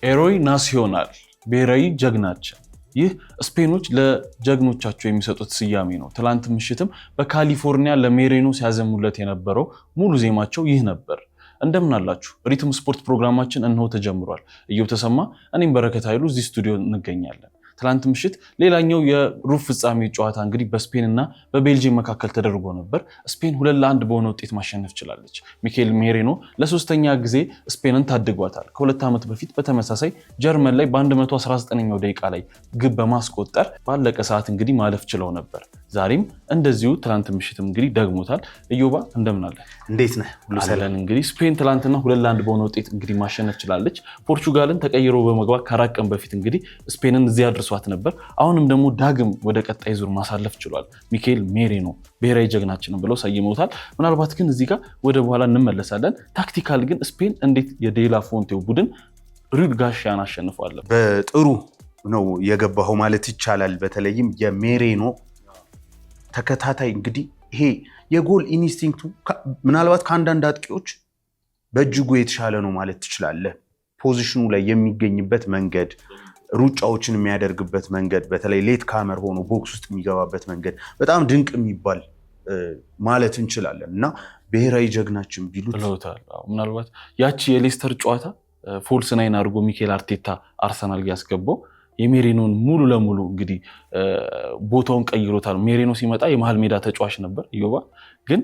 ኤሮይ ናሲዮናል ብሔራዊ ጀግናችን ይህ ስፔኖች ለጀግኖቻቸው የሚሰጡት ስያሜ ነው። ትላንት ምሽትም በካሊፎርኒያ ለሜሬኖ ሲያዘሙለት የነበረው ሙሉ ዜማቸው ይህ ነበር። እንደምን አላችሁ? ሪትም ስፖርት ፕሮግራማችን እነሆ ተጀምሯል። እየው ተሰማ እኔም በረከት ኃይሉ እዚህ ስቱዲዮ እንገኛለን። ትላንት ምሽት ሌላኛው የሩብ ፍጻሜ ጨዋታ እንግዲህ በስፔን እና በቤልጂየም መካከል ተደርጎ ነበር። ስፔን 2-1 በሆነ ውጤት ማሸነፍ ችላለች። ሚኬል ሜሬኖ ለሶስተኛ ጊዜ ስፔንን ታድጓታል። ከ2 ዓመት በፊት በተመሳሳይ ጀርመን ላይ በ119ኛው ደቂቃ ላይ ግብ በማስቆጠር ባለቀ ሰዓት እንግዲህ ማለፍ ችለው ነበር። ዛሬም እንደዚሁ ትላንት ምሽትም እንግዲህ ደግሞታል። እዮባ እንደምን አለ? እንዴት ነህ? ሁሉ ሰላም። እንግዲህ ስፔን ትላንትና 2-1 በሆነ ውጤት እንግዲህ ማሸነፍ ችላለች። ፖርቹጋልን ተቀይሮ በመግባት ከአራት ቀን በፊት እንግዲህ ስፔንን እዚያ አድርሷት ነበር። አሁንም ደግሞ ዳግም ወደ ቀጣይ ዙር ማሳለፍ ችሏል። ሚኬል ሜሬኖ ብሔራዊ ጀግናችንን ብለው ሰይመውታል። ምናልባት ግን እዚህ ጋር ወደ በኋላ እንመለሳለን። ታክቲካል ግን ስፔን እንዴት የዴላ ፎንቴው ቡድን ሩድ ጋርሺያን አሸንፏል? በጥሩ ነው የገባው ማለት ይቻላል። በተለይም የሜሬኖ ተከታታይ እንግዲህ ይሄ የጎል ኢንስቲንክቱ ምናልባት ከአንዳንድ አጥቂዎች በእጅጉ የተሻለ ነው ማለት ትችላለህ። ፖዚሽኑ ላይ የሚገኝበት መንገድ፣ ሩጫዎችን የሚያደርግበት መንገድ፣ በተለይ ሌት ካመር ሆኖ ቦክስ ውስጥ የሚገባበት መንገድ በጣም ድንቅ የሚባል ማለት እንችላለን እና ብሔራዊ ጀግናችን ቢሉት ብለውታል። ምናልባት ያቺ የሌስተር ጨዋታ ፎልስ ናይን አድርጎ ሚኬል አርቴታ አርሰናል ያስገባው የሜሬኖን ሙሉ ለሙሉ እንግዲህ ቦታውን ቀይሮታል። ሜሬኖ ሲመጣ የመሃል ሜዳ ተጫዋች ነበር ኢዮባ፣ ግን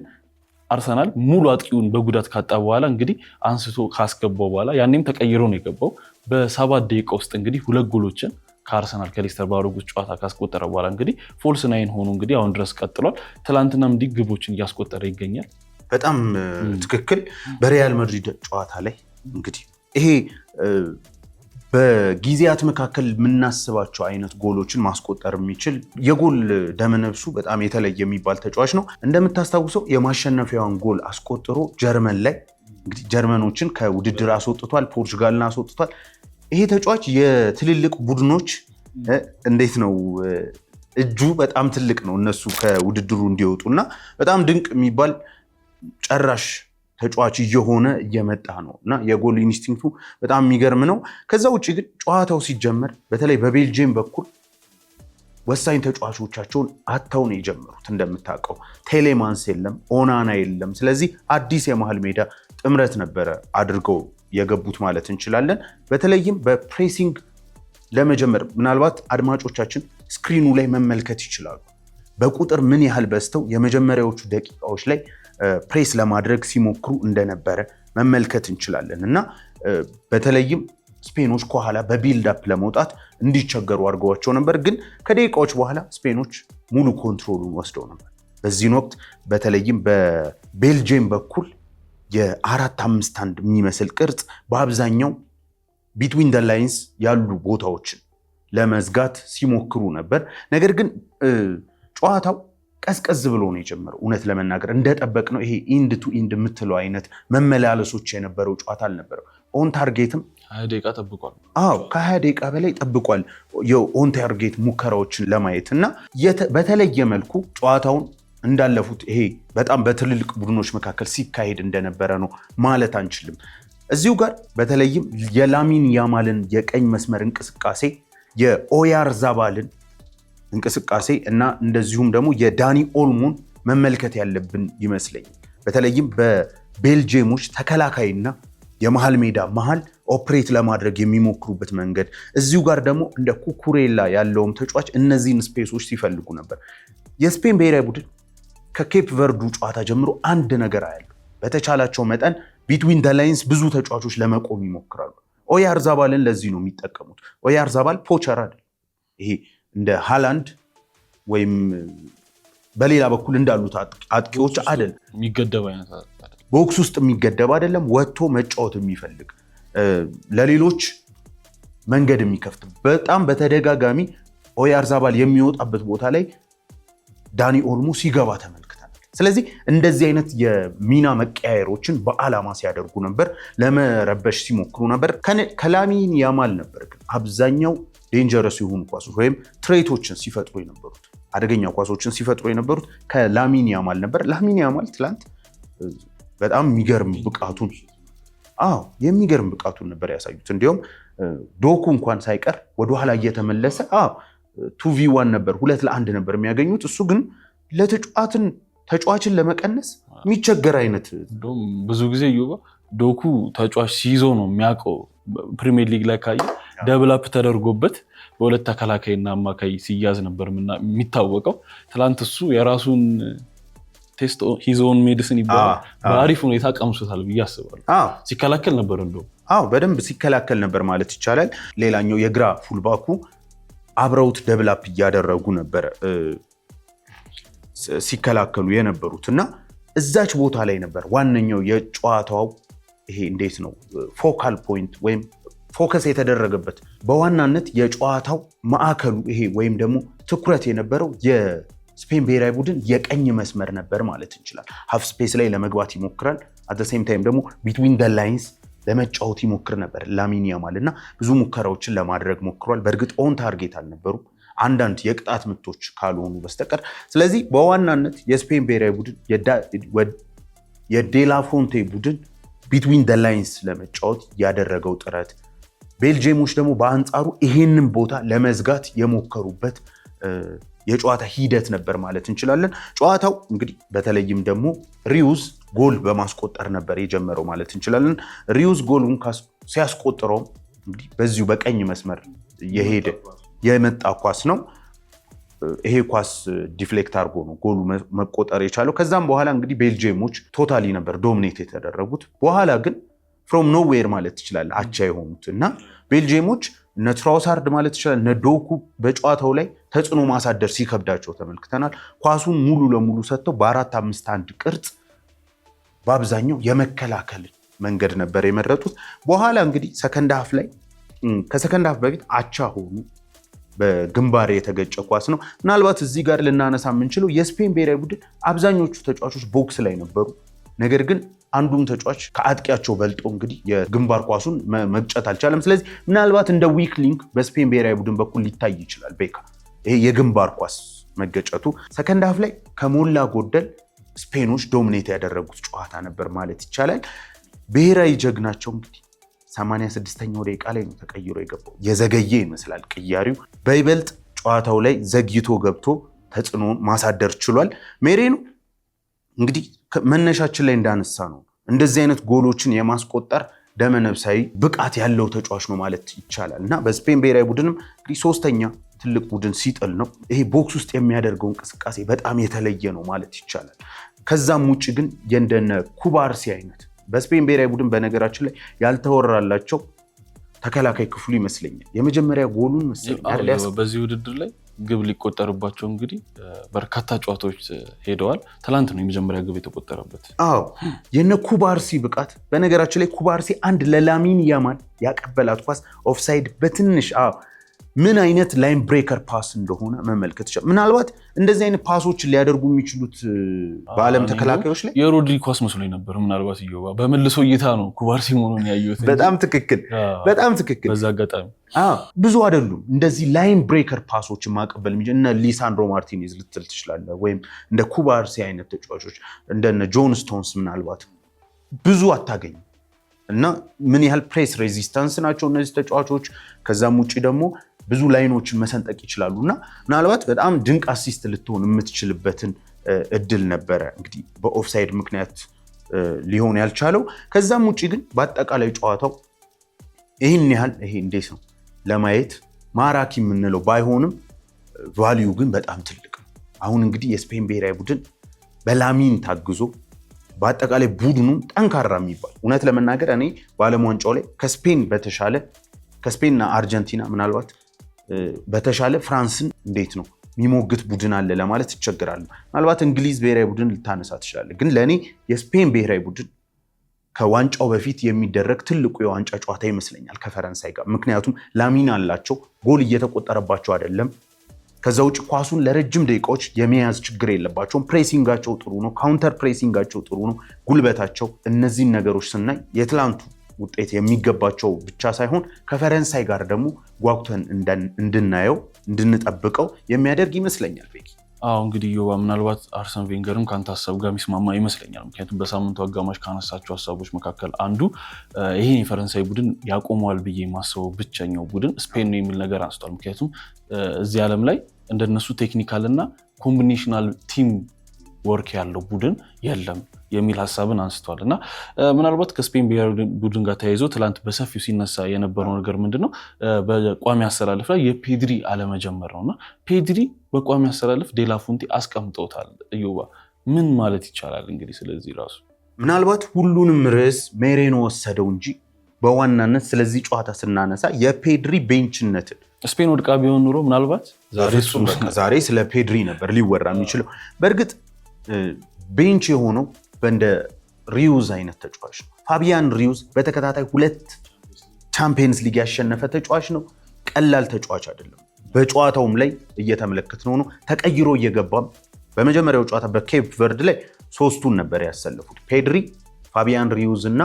አርሰናል ሙሉ አጥቂውን በጉዳት ካጣ በኋላ እንግዲህ አንስቶ ካስገባው በኋላ ያኔም ተቀይሮ ነው የገባው። በ7 ደቂቃ ውስጥ እንግዲህ 2 ጎሎችን ከአርሰናል ከሌስተር ባደረጉት ጨዋታ ካስቆጠረ በኋላ እንግዲህ ፎልስ ናይን ሆኖ እንግዲህ አሁን ድረስ ቀጥሏል። ትላንትናም እንዲህ ግቦችን እያስቆጠረ ይገኛል። በጣም ትክክል። በሪያል ማድሪድ ጨዋታ ላይ እንግዲህ ይሄ በጊዜያት መካከል የምናስባቸው አይነት ጎሎችን ማስቆጠር የሚችል የጎል ደመነፍሱ በጣም የተለየ የሚባል ተጫዋች ነው። እንደምታስታውሰው የማሸነፊያውን ጎል አስቆጥሮ ጀርመን ላይ እንግዲህ ጀርመኖችን ከውድድር አስወጥቷል፣ ፖርቹጋልን አስወጥቷል። ይሄ ተጫዋች የትልልቅ ቡድኖች እንዴት ነው እጁ በጣም ትልቅ ነው እነሱ ከውድድሩ እንዲወጡ እና በጣም ድንቅ የሚባል ጨራሽ ተጫዋች እየሆነ እየመጣ ነው እና የጎል ኢንስቲንክቱ በጣም የሚገርም ነው። ከዛ ውጭ ግን ጨዋታው ሲጀመር በተለይ በቤልጂየም በኩል ወሳኝ ተጫዋቾቻቸውን አጥተው ነው የጀመሩት። እንደምታውቀው ቴሌማንስ የለም፣ ኦናና የለም። ስለዚህ አዲስ የመሃል ሜዳ ጥምረት ነበረ አድርገው የገቡት ማለት እንችላለን። በተለይም በፕሬሲንግ ለመጀመር ምናልባት አድማጮቻችን ስክሪኑ ላይ መመልከት ይችላሉ። በቁጥር ምን ያህል በዝተው የመጀመሪያዎቹ ደቂቃዎች ላይ ፕሬስ ለማድረግ ሲሞክሩ እንደነበረ መመልከት እንችላለን እና በተለይም ስፔኖች ከኋላ በቢልድ አፕ ለመውጣት እንዲቸገሩ አድርገዋቸው ነበር። ግን ከደቂቃዎች በኋላ ስፔኖች ሙሉ ኮንትሮሉን ወስደው ነበር። በዚህን ወቅት በተለይም በቤልጂየም በኩል የ4-5-1 የሚመስል ቅርጽ በአብዛኛው ቢትዊን ደ ላይንስ ያሉ ቦታዎችን ለመዝጋት ሲሞክሩ ነበር። ነገር ግን ጨዋታው ቀዝቀዝ ብሎ ነው የጀመረው። እውነት ለመናገር እንደጠበቅነው ይሄ ኢንድ ቱ ኢንድ የምትለው አይነት መመላለሶች የነበረው ጨዋታ አልነበረው። ኦን ታርጌትም 20 ደቂቃ ጠብቋል። ከ20 ደቂቃ በላይ ጠብቋል የኦን ታርጌት ሙከራዎችን ለማየት እና በተለየ መልኩ ጨዋታውን እንዳለፉት ይሄ በጣም በትልልቅ ቡድኖች መካከል ሲካሄድ እንደነበረ ነው ማለት አንችልም። እዚሁ ጋር በተለይም የላሚን ያማልን የቀኝ መስመር እንቅስቃሴ፣ የኦያርዛባልን እንቅስቃሴ እና እንደዚሁም ደግሞ የዳኒ ኦልሞን መመልከት ያለብን ይመስለኛል። በተለይም በቤልጂየሞች ተከላካይና የመሃል ሜዳ መሃል ኦፕሬት ለማድረግ የሚሞክሩበት መንገድ፣ እዚሁ ጋር ደግሞ እንደ ኩኩሬላ ያለውም ተጫዋች እነዚህን ስፔሶች ሲፈልጉ ነበር። የስፔን ብሔራዊ ቡድን ከኬፕ ቨርዱ ጨዋታ ጀምሮ አንድ ነገር አያሉ፣ በተቻላቸው መጠን ቢትዊን ደ ላይንስ ብዙ ተጫዋቾች ለመቆም ይሞክራሉ። ኦያርዛባልን ለዚህ ነው የሚጠቀሙት። ኦያርዛባል ፖቸር አይደል፣ ይሄ እንደ ሃላንድ ወይም በሌላ በኩል እንዳሉት አጥቂዎች አይደል፣ የሚገደብ አይነት ቦክስ ውስጥ የሚገደብ አይደለም። ወጥቶ መጫወት የሚፈልግ ለሌሎች መንገድ የሚከፍት በጣም በተደጋጋሚ ኦያርዛባል የሚወጣበት ቦታ ላይ ዳኒ ኦልሞ ሲገባ ተመልክተናል። ስለዚህ እንደዚህ አይነት የሚና መቀያየሮችን በዓላማ ሲያደርጉ ነበር፣ ለመረበሽ ሲሞክሩ ነበር። ከላሚን ያማል ነበር ግን አብዛኛው ዴንጀረስ የሆኑ ኳሶች ወይም ትሬቶችን ሲፈጥሩ የነበሩት፣ አደገኛ ኳሶችን ሲፈጥሩ የነበሩት ከላሚን ያማል ነበር። ላሚን ያማል ትላንት በጣም የሚገርም ብቃቱን ነበር ያሳዩት። እንዲሁም ዶኩ እንኳን ሳይቀር ወደኋላ እየተመለሰ 2v1 ነበር 2-1 ነበር የሚያገኙት። እሱ ግን ተጫዋችን ለመቀነስ የሚቸገር አይነት ብዙ ጊዜ ዶኩ ተጫዋች ሲይዘው ነው የሚያውቀው። ፕሪሚየር ሊግ ላይ ካየ ደብል አፕ ተደርጎበት በሁለት ተከላካይና አማካይ ሲያዝ ነበር የሚታወቀው። ትላንት እሱ የራሱን ቴስት ሂዝ ኦውን ሜዲሲን ይባላል በአሪፍ ሁኔታ ቀምሶታል ብዬ አስባለሁ። ሲከላከል ነበር በደንብ ሲከላከል ነበር ማለት ይቻላል። ሌላኛው የግራ ፉልባኩ አብረውት ደብል አፕ እያደረጉ ነበር ሲከላከሉ የነበሩት እና እዛች ቦታ ላይ ነበር ዋነኛው የጨዋታው ይሄ እንዴት ነው ፎካል ፖይንት ወይም ፎከስ የተደረገበት በዋናነት የጨዋታው ማዕከሉ ይሄ ወይም ደግሞ ትኩረት የነበረው የስፔን ብሔራዊ ቡድን የቀኝ መስመር ነበር ማለት እንችላል። ሀፍ ስፔስ ላይ ለመግባት ይሞክራል። አት ዘ ሴም ታይም ደግሞ ቢትዊን ዘ ላይንስ ለመጫወት ይሞክር ነበር ላሚን ያማል እና ብዙ ሙከራዎችን ለማድረግ ሞክሯል። በእርግጥ ኦን ታርጌት አልነበሩ አንዳንድ የቅጣት ምቶች ካልሆኑ በስተቀር። ስለዚህ በዋናነት የስፔን ብሔራዊ ቡድን የዴላፎንቴ ቡድን ቢትዊን ዘ ላይንስ ለመጫወት ያደረገው ጥረት፣ ቤልጂየሞች ደግሞ በአንጻሩ ይሄንን ቦታ ለመዝጋት የሞከሩበት የጨዋታ ሂደት ነበር ማለት እንችላለን። ጨዋታው እንግዲህ በተለይም ደግሞ ሪዩዝ ጎል በማስቆጠር ነበር የጀመረው ማለት እንችላለን። ሪዩዝ ጎሉን ሲያስቆጥረው እንግዲህ በዚሁ በቀኝ መስመር የመጣ ኳስ ነው። ይሄ ኳስ ዲፍሌክት አድርጎ ነው ጎሉ መቆጠር የቻለው። ከዛም በኋላ እንግዲህ ቤልጂየሞች ቶታሊ ነበር ዶሚኔት የተደረጉት። በኋላ ግን ፍሮም ኖዌር ማለት ይችላል አቻ የሆኑት እና ቤልጂየሞች እነ ትራውሳርድ ማለት ይችላል እነ ዶኩ በጨዋታው ላይ ተጽዕኖ ማሳደር ሲከብዳቸው ተመልክተናል። ኳሱን ሙሉ ለሙሉ ሰጥተው በ4-5-1 ቅርጽ በአብዛኛው የመከላከል መንገድ ነበር የመረጡት። በኋላ እንግዲህ ሰከንድ ሀፍ ላይ ከሰከንድ ሀፍ በፊት አቻ ሆኑ። በግንባር የተገጨ ኳስ ነው። ምናልባት እዚህ ጋር ልናነሳ የምንችለው የስፔን ብሔራዊ ቡድን አብዛኞቹ ተጫዋቾች ቦክስ ላይ ነበሩ። ነገር ግን አንዱም ተጫዋች ከአጥቂያቸው በልጦ እንግዲህ የግንባር ኳሱን መግጨት አልቻለም። ስለዚህ ምናልባት እንደ ዊክ ሊንክ በስፔን ብሔራዊ ቡድን በኩል ሊታይ ይችላል ቤካ ይሄ የግንባር ኳስ መገጨቱ። ሰከንድ ሀፍ ላይ ከሞላ ጎደል ስፔኖች ዶሚኔት ያደረጉት ጨዋታ ነበር ማለት ይቻላል። ብሔራዊ ጀግናቸው እንግዲህ 86ኛው ደቂቃ ላይ ነው ተቀይሮ የገባው። የዘገየ ይመስላል ቅያሪው። በይበልጥ ጨዋታው ላይ ዘግይቶ ገብቶ ተጽዕኖ ማሳደር ችሏል። ሜሬኖ እንግዲህ መነሻችን ላይ እንዳነሳ ነው እንደዚህ አይነት ጎሎችን የማስቆጠር ደመነፍሳዊ ብቃት ያለው ተጫዋች ነው ማለት ይቻላል እና በስፔን ብሔራዊ ቡድንም እንግዲህ ሶስተኛ ትልቅ ቡድን ሲጥል ነው ይሄ ቦክስ ውስጥ የሚያደርገው እንቅስቃሴ በጣም የተለየ ነው ማለት ይቻላል። ከዛም ውጭ ግን የእንደነ ኩባርሲ አይነት በስፔን ብሔራዊ ቡድን በነገራችን ላይ ያልተወራላቸው ተከላካይ ክፍሉ ይመስለኛል የመጀመሪያ ጎሉን መሰለኝ በዚህ ውድድር ላይ ግብ ሊቆጠርባቸው እንግዲህ በርካታ ጨዋታዎች ሄደዋል። ትላንት ነው የመጀመሪያ ግብ የተቆጠረበት። የነ ኩባርሲ ብቃት በነገራችን ላይ ኩባርሲ አንድ ለላሚን ያማል ያቀበላት ኳስ ኦፍሳይድ በትንሽ ምን አይነት ላይን ብሬከር ፓስ እንደሆነ መመልከት ይችላል። ምናልባት እንደዚህ አይነት ፓሶችን ሊያደርጉ የሚችሉት በዓለም ተከላካዮች ላይ የሮድሪ ኳስ መስሎኝ ነበር። ምናልባት ይገባ በመልሶ እይታ ነው ኩባርሲ መሆኑን ያየሁት። በጣም ትክክል። በዛ አጋጣሚ ብዙ አይደሉም እንደዚህ ላይን ብሬከር ፓሶችን ማቀበል የሚችል እነ ሊሳንድሮ ማርቲኔዝ ልትል ትችላለህ፣ ወይም እንደ ኩባርሲ አይነት ተጫዋቾች እንደነ ጆን ስቶንስ ምናልባት ብዙ አታገኝም እና ምን ያህል ፕሬስ ሬዚስታንስ ናቸው እነዚህ ተጫዋቾች። ከዛም ውጭ ደግሞ ብዙ ላይኖችን መሰንጠቅ ይችላሉ እና ምናልባት በጣም ድንቅ አሲስት ልትሆን የምትችልበትን እድል ነበረ እንግዲህ በኦፍሳይድ ምክንያት ሊሆን ያልቻለው። ከዛም ውጭ ግን በአጠቃላይ ጨዋታው ይህን ያህል ይሄ እንዴት ነው ለማየት ማራኪ የምንለው ባይሆንም ቫልዩ ግን በጣም ትልቅ ነው። አሁን እንግዲህ የስፔን ብሔራዊ ቡድን በላሚን ታግዞ በአጠቃላይ ቡድኑም ጠንካራ የሚባል እውነት ለመናገር እኔ በዓለም ዋንጫው ላይ ከስፔንና አርጀንቲና ምናልባት በተሻለ ፍራንስን እንዴት ነው የሚሞግት ቡድን አለ ለማለት ይቸግራሉ። ምናልባት እንግሊዝ ብሔራዊ ቡድን ልታነሳ ትችላለህ፣ ግን ለእኔ የስፔን ብሔራዊ ቡድን ከዋንጫው በፊት የሚደረግ ትልቁ የዋንጫ ጨዋታ ይመስለኛል ከፈረንሳይ ጋር። ምክንያቱም ላሚን አላቸው፣ ጎል እየተቆጠረባቸው አይደለም። ከዛ ውጭ ኳሱን ለረጅም ደቂቃዎች የመያዝ ችግር የለባቸውም። ፕሬሲንጋቸው ጥሩ ነው፣ ካውንተር ፕሬሲንጋቸው ጥሩ ነው፣ ጉልበታቸው። እነዚህን ነገሮች ስናይ የትላንቱ ውጤት የሚገባቸው ብቻ ሳይሆን ከፈረንሳይ ጋር ደግሞ ጓጉተን እንድናየው እንድንጠብቀው የሚያደርግ ይመስለኛል። እንግዲህ ዮባ ምናልባት አርሰን ቬንገርም ካንተ ሀሳብ ጋር የሚስማማ ይመስለኛል። ምክንያቱም በሳምንቱ አጋማሽ ካነሳቸው ሀሳቦች መካከል አንዱ ይሄን የፈረንሳይ ቡድን ያቆመዋል ብዬ የማስበው ብቸኛው ቡድን ስፔን ነው የሚል ነገር አንስቷል። ምክንያቱም እዚህ ዓለም ላይ እንደነሱ ቴክኒካል እና ኮምቢኔሽናል ቲም ወርክ ያለው ቡድን የለም የሚል ሀሳብን አንስቷል። እና ምናልባት ከስፔን ብሔራዊ ቡድን ጋር ተያይዞ ትላንት በሰፊው ሲነሳ የነበረው ነገር ምንድነው በቋሚ አሰላለፍ ላይ የፔድሪ አለመጀመር ነው። እና ፔድሪ በቋሚ አሰላለፍ ዴላፉንቴ አስቀምጦታል። እዮባ ምን ማለት ይቻላል እንግዲህ ስለዚህ ራሱ ምናልባት ሁሉንም ርዕስ ሜሬኖ ወሰደው እንጂ በዋናነት ስለዚህ ጨዋታ ስናነሳ የፔድሪ ቤንችነትን ስፔን ወድቃ ቢሆን ኑሮ ምናልባት ዛሬ ስለ ፔድሪ ነበር ሊወራ የሚችለው። በእርግጥ ቤንች የሆነው በእንደ ሪዩዝ አይነት ተጫዋች ነው። ፋቢያን ሪዩዝ በተከታታይ 2 ቻምፒየንስ ሊግ ያሸነፈ ተጫዋች ነው። ቀላል ተጫዋች አይደለም። በጨዋታውም ላይ እየተመለከትነው ነው። ተቀይሮ እየገባም በመጀመሪያው ጨዋታ በኬፕ ቨርድ ላይ 3ቱን ነበር ያሰለፉት። ፔድሪ፣ ፋቢያን ሪዩዝ እና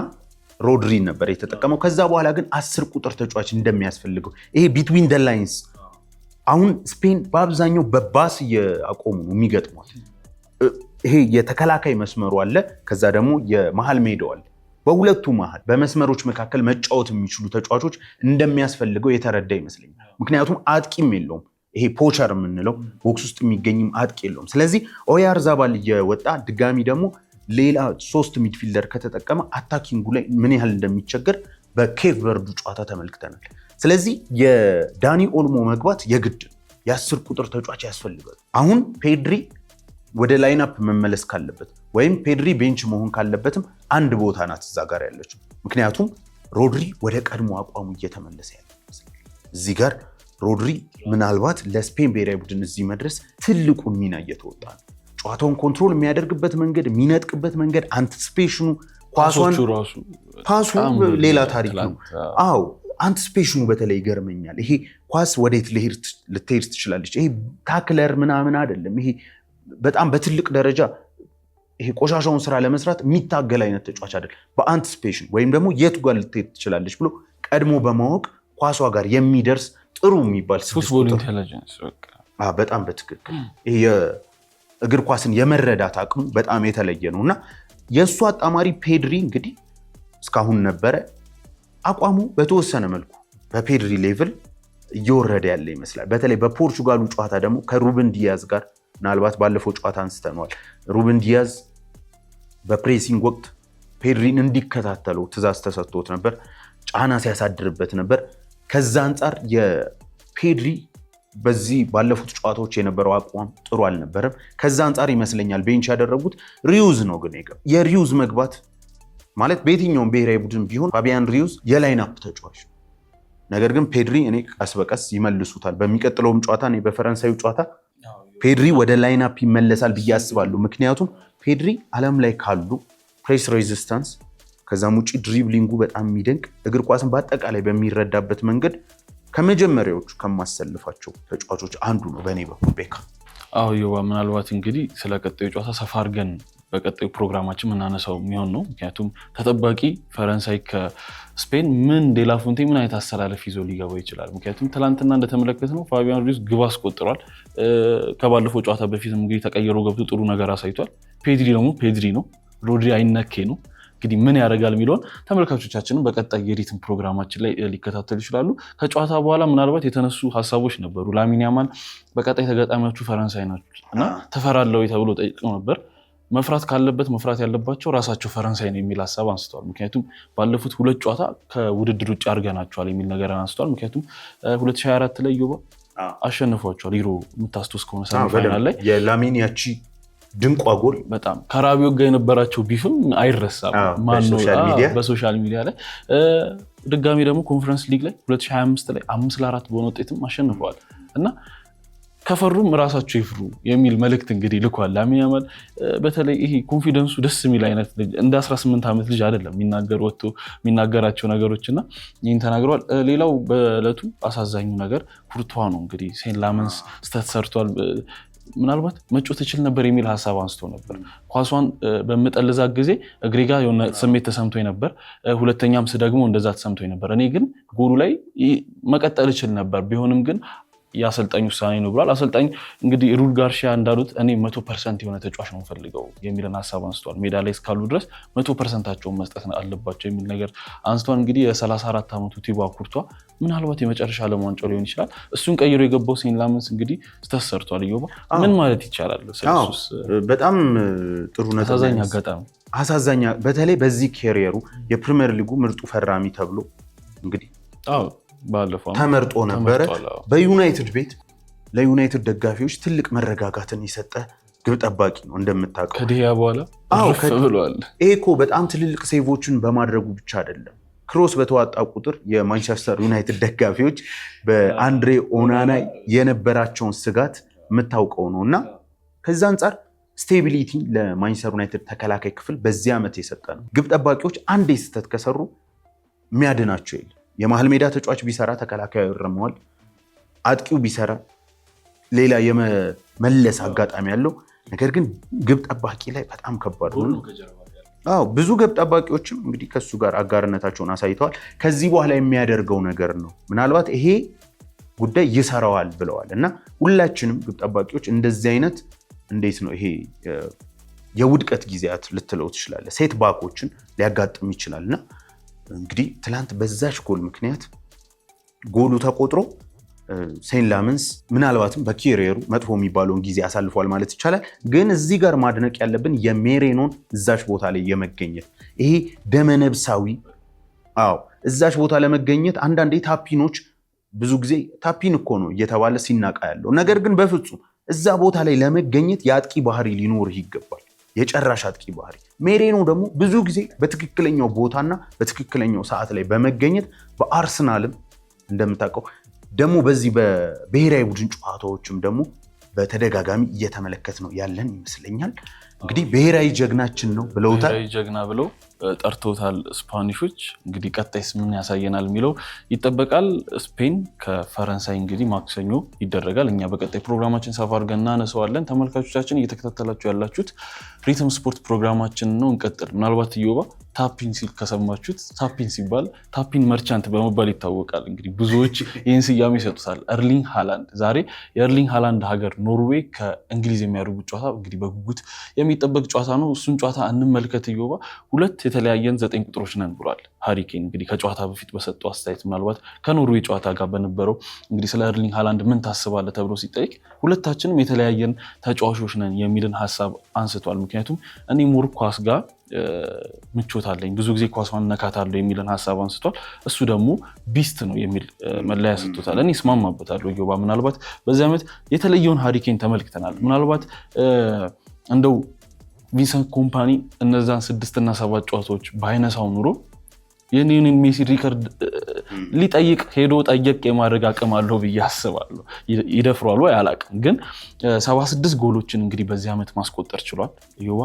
ሮድሪ ነበር የተጠቀመው። ከዛ በኋላ ግን 10 ቁጥር ተጫዋች እንደሚያስፈልገው ይሄ ቢትዊን ደ ላይንስ አሁን ስፔን በአብዛኛው በባስ እያቆሙ ነው የሚገጥሟት። ይሄ የተከላካይ መስመሩ አለ፣ ከዛ ደግሞ የመሃል ሜዳው አለ። በሁለቱ መሃል በመስመሮች መካከል መጫወት የሚችሉ ተጫዋቾች እንደሚያስፈልገው የተረዳ ይመስለኛል። ምክንያቱም አጥቂም የለውም። ይሄ ፖቸር የምንለው ቦክስ ውስጥ የሚገኝም አጥቂ የለውም። ስለዚህ ኦያርዛባል እየወጣ ድጋሚ ደግሞ ሌላ 3 ሚድፊልደር ከተጠቀመ አታኪንጉ ላይ ምን ያህል እንደሚቸገር በኬፕ ቨርዱ ጨዋታ ተመልክተናል። ስለዚህ የዳኒ ኦልሞ መግባት የግድ የ10 ቁጥር ተጫዋች ያስፈልጋል። አሁን ፔድሪ ወደ ላይናፕ መመለስ ካለበት ወይም ፔድሪ ቤንች መሆን ካለበትም አንድ ቦታ ናት እዛ ጋር ያለችው። ምክንያቱም ሮድሪ ወደ ቀድሞ አቋሙ እየተመለሰ ያለ እዚህ ጋር ሮድሪ ምናልባት ለስፔን ብሔራዊ ቡድን እዚህ መድረስ ትልቁን ሚና እየተወጣ ነው። ጨዋታውን ኮንትሮል የሚያደርግበት መንገድ፣ የሚነጥቅበት መንገድ፣ አንቲስፔሽኑ፣ ኳሷን ፓሱ ሌላ ታሪክ ነው። አዎ አንቲስፔሽኑ በተለይ ይገርመኛል። ይሄ ኳስ ወዴት ልትሄድ ትችላለች፣ ይሄ ታክለር ምናምን አይደለም። ይሄ በጣም በትልቅ ደረጃ ይሄ ቆሻሻውን ስራ ለመስራት የሚታገል አይነት ተጫዋች አይደል። በአንቲስፔሽን ወይም ደግሞ የቱ ጋር ልትሄድ ትችላለች ብሎ ቀድሞ በማወቅ ኳሷ ጋር የሚደርስ ጥሩ የሚባል ፉትቦል ኢንተለጀንስ በጣም በትክክል ይሄ የእግር ኳስን የመረዳት አቅሙ በጣም የተለየ ነው እና የእሱ አጣማሪ ፔድሪ እንግዲህ እስካሁን ነበረ አቋሙ በተወሰነ መልኩ በፔድሪ ሌቭል እየወረደ ያለ ይመስላል። በተለይ በፖርቹጋሉ ጨዋታ ደግሞ ከሩበን ዲያዝ ጋር ምናልባት ባለፈው ጨዋታ አንስተነዋል። ሩበን ዲያዝ በፕሬሲንግ ወቅት ፔድሪን እንዲከታተለው ትዕዛዝ ተሰጥቶት ነበር፣ ጫና ሲያሳድርበት ነበር። ከዛ አንጻር የፔድሪ በዚህ ባለፉት ጨዋታዎች የነበረው አቋም ጥሩ አልነበረም። ከዛ አንጻር ይመስለኛል ቤንች ያደረጉት ሪዩዝ ነው። ግን የሪዩዝ መግባት ማለት በየትኛውም ብሔራዊ ቡድን ቢሆን ፋቢያን ሪዩዝ የላይናፕ ተጫዋች ነው። ነገር ግን ፔድሪ እኔ ቀስ በቀስ ይመልሱታል። በሚቀጥለውም ጨዋታ እኔ በፈረንሳዩ ጨዋታ ፔድሪ ወደ ላይናፕ ይመለሳል ብዬ አስባለሁ። ምክንያቱም ፔድሪ ዓለም ላይ ካሉ ፕሬስ ሬዚስታንስ ከዛም ውጭ ድሪብሊንጉ በጣም የሚደንቅ እግር ኳስን በአጠቃላይ በሚረዳበት መንገድ ከመጀመሪያዎቹ ከማሰልፋቸው ተጫዋቾች አንዱ ነው በእኔ በኩል ቤካ። ዮባ ምናልባት እንግዲህ ስለ ቀጣዩ ጨዋታ ሰፋ አድርገን በቀጣዩ ፕሮግራማችን የምናነሳው የሚሆን ነው። ምክንያቱም ተጠባቂ ፈረንሳይ ከስፔን ዴላፉንቴ ምን አይነት አሰላለፍ ይዞ ሊገባ ይችላል። ምክንያቱም ትላንትና እንደተመለከትነው ፋቢያን ሩይዝ ግብ አስቆጥሯል። ከባለፈው ጨዋታ በፊት እንግዲህ ተቀይሮ ገብቶ ጥሩ ነገር አሳይቷል። ፔድሪ ደግሞ ፔድሪ ነው፣ ሮድሪ አይነኬ ነው። እንግዲህ ምን ያደርጋል የሚለውን ተመልካቾቻችንን በቀጣይ የሪትም ፕሮግራማችን ላይ ሊከታተሉ ይችላሉ። ከጨዋታ በኋላ ምናልባት የተነሱ ሀሳቦች ነበሩ። ላሚን ያማል በቀጣይ ተጋጣሚያችሁ ፈረንሳይ ናቸው እና ተፈራለው ተብሎ ጠይቀው ነበር። መፍራት ካለበት መፍራት ያለባቸው ራሳቸው ፈረንሳይ ነው የሚል ሀሳብ አንስተዋል። ምክንያቱም ባለፉት 2 ጨዋታ ከውድድር ውጭ አድርገናቸዋል የሚል ነገር አንስተዋል። ምክንያቱም 2024 ላይ ዮባ አሸንፏቸዋል። ዩሮ የምታስታውስ ከሆነ ሰሚፋይናል ላይ የላሚን ያቺ ድንቋ ጎል በጣም ከራቢዮ ጋር የነበራቸው ቢፍም አይረሳም በሶሻል ሚዲያ ላይ። ድጋሚ ደግሞ ኮንፈረንስ ሊግ ላይ 2025 ላይ 5-4 በሆነ ውጤትም አሸንፈዋል እና ከፈሩም ራሳቸው ይፍሩ የሚል መልእክት እንግዲህ ልኳል። ላሚን ያማል በተለይ ይሄ ኮንፊደንሱ ደስ የሚል አይነት ልጅ እንደ 18 ዓመት ልጅ አይደለም ወጥቶ የሚናገራቸው ነገሮች እና ይህን ተናግረዋል። ሌላው በዕለቱ አሳዛኙ ነገር ኩርቷ ነው። እንግዲህ ሴን ላመንስ ስተት ሰርቷል። ምናልባት መጮት ትችል ነበር የሚል ሀሳብ አንስቶ ነበር። ኳሷን በምጠልዛት ጊዜ እግሬ ጋር የሆነ ስሜት ተሰምቶኝ ነበር፣ ሁለተኛም ደግሞ እንደዛ ተሰምቶኝ ነበር። እኔ ግን ጎሉ ላይ መቀጠል እችል ነበር፣ ቢሆንም ግን የአሰልጣኝ ውሳኔ ነው ብሏል። አሰልጣኝ እንግዲህ ሩድ ጋርሺያ እንዳሉት እኔ 100% የሆነ ተጫዋች ነው ፈልገው የሚልን ሀሳብ አንስተዋል። ሜዳ ላይ እስካሉ ድረስ 100%ቸውን መስጠት አለባቸው የሚል ነገር አንስተዋል። እንግዲህ የ34 ዓመቱ ቲቦ ኩርቷ ምናልባት የመጨረሻ ዓለም ዋንጫ ሊሆን ይችላል እሱን ቀይሮ የገባው ሴን ላመንስ እንግዲህ ስተሰርቷል። እዮባ ምን ማለት ይቻላል? በጣም ጥሩ ነው። አሳዛኝ አጋጣሚ አሳዛኝ በተለይ በዚህ ኬሪየሩ የፕሪሚየር ሊጉ ምርጡ ፈራሚ ተብሎ እንግዲህ ባለፈው ተመርጦ ነበረ። በዩናይትድ ቤት ለዩናይትድ ደጋፊዎች ትልቅ መረጋጋትን የሰጠ ግብ ጠባቂ ነው እንደምታውቀው። ከዲያ በኋላ ብሏል። ይሄ እኮ በጣም ትልልቅ ሴቮችን በማድረጉ ብቻ አይደለም። ክሮስ በተዋጣ ቁጥር የማንቸስተር ዩናይትድ ደጋፊዎች በአንድሬ ኦናና የነበራቸውን ስጋት የምታውቀው ነው እና ከዛ አንጻር ስቴቢሊቲ ለማንቸስተር ዩናይትድ ተከላካይ ክፍል በዚህ ዓመት የሰጠ ነው። ግብ ጠባቂዎች አንዴ ስህተት ከሰሩ የሚያድናቸው የለም። የመሀል ሜዳ ተጫዋች ቢሰራ ተከላካዩ ይረመዋል። አጥቂው ቢሰራ ሌላ የመለስ አጋጣሚ ያለው ነገር ግን ግብ ጠባቂ ላይ በጣም ከባድ ነው። ብዙ ግብ ጠባቂዎችም እንግዲህ ከሱ ጋር አጋርነታቸውን አሳይተዋል። ከዚህ በኋላ የሚያደርገው ነገር ነው ምናልባት ይሄ ጉዳይ ይሰራዋል ብለዋል እና ሁላችንም ግብ ጠባቂዎች እንደዚህ አይነት እንዴት ነው ይሄ የውድቀት ጊዜያት ልትለው ትችላለህ፣ ሴት ባኮችን ሊያጋጥም ይችላልና እንግዲህ ትላንት በዛች ጎል ምክንያት ጎሉ ተቆጥሮ ሴን ላመንስ ምናልባትም በኬሪየሩ መጥፎ የሚባለውን ጊዜ አሳልፏል ማለት ይቻላል። ግን እዚህ ጋር ማድነቅ ያለብን የሜሬኖን እዛች ቦታ ላይ የመገኘት ይሄ ደመነብሳዊ እዛች ቦታ ለመገኘት አንዳንዴ ታፒኖች ብዙ ጊዜ ታፒን እኮ ነው እየተባለ ሲናቃ ያለው ነገር ግን በፍጹም እዛ ቦታ ላይ ለመገኘት የአጥቂ ባህሪ ሊኖርህ ይገባል፣ የጨራሽ አጥቂ ባህሪ። ሜሬኖ ደግሞ ብዙ ጊዜ በትክክለኛው ቦታና በትክክለኛው ሰዓት ላይ በመገኘት በአርሰናልም እንደምታውቀው ደግሞ በዚህ በብሔራዊ ቡድን ጨዋታዎችም ደግሞ በተደጋጋሚ እየተመለከት ነው ያለን ይመስለኛል። እንግዲህ ብሔራዊ ጀግናችን ነው ብለውታል። ብሔራዊ ጀግና ብለው ጠርተውታል ስፓኒሾች። እንግዲህ ቀጣይስ ምን ያሳየናል የሚለው ይጠበቃል። ስፔን ከፈረንሳይ እንግዲህ ማክሰኞ ይደረጋል። እኛ በቀጣይ ፕሮግራማችን ሰፋ አድርገን እናነሳዋለን። ተመልካቾቻችን እየተከታተላችሁ ያላችሁት ሪትም ስፖርት ፕሮግራማችን ነው። እንቀጥል። ምናልባት እዮባ ታፒን ሲል ከሰማችሁት ታፒን ሲባል ታፒን መርቻንት በመባል ይታወቃል። እንግዲህ ብዙዎች ይህን ስያሜ ይሰጡታል። ኤርሊንግ ሃላንድ ዛሬ የኤርሊንግ ሃላንድ ሀገር ኖርዌይ ከእንግሊዝ የሚያደርጉት ጨዋታ እንግዲህ በጉጉት የሚጠበቅ ጨዋታ ነው። እሱን ጨዋታ እንመልከት። እዮባ ሁለት የተለያየን 9 ቁጥሮች ነን ብሏል ሃሪ ኬን እንግዲህ ከጨዋታ በፊት በሰጠው አስተያየት። ምናልባት ከኖርዌይ ጨዋታ ጋር በነበረው እንግዲህ ስለ ኤርሊንግ ሃላንድ ምን ታስባለህ ተብሎ ሲጠይቅ ሁለታችንም የተለያየን ተጫዋቾች ነን የሚልን ሀሳብ አንስቷል። ምክንያቱም እኔ ሞር ኳስ ጋር ምቾት አለኝ፣ ብዙ ጊዜ ኳሷን ነካታለሁ የሚልን ሀሳብ አንስቷል። እሱ ደግሞ ቢስት ነው የሚል መለያ ሰጥቶታል። እኔ እስማማበታለሁ። እዮባ ምናልባት በዚህ ዓመት የተለየውን ሃሪ ኬን ተመልክተናል። ምናልባት እንደው ቪንሰንት ኮምፓኒ እነዛን 6 እና 7 ጨዋታዎች ባይነሳው ኑሮ የኔን ሜሲ ሪከርድ ሊጠይቅ ሄዶ ጠየቅ የማድረግ አቅም አለው ብዬ አስባለሁ። ይደፍሯል ወይ አላቅም፣ ግን 76 ጎሎችን እንግዲህ በዚህ ዓመት ማስቆጠር ችሏል። እዮባ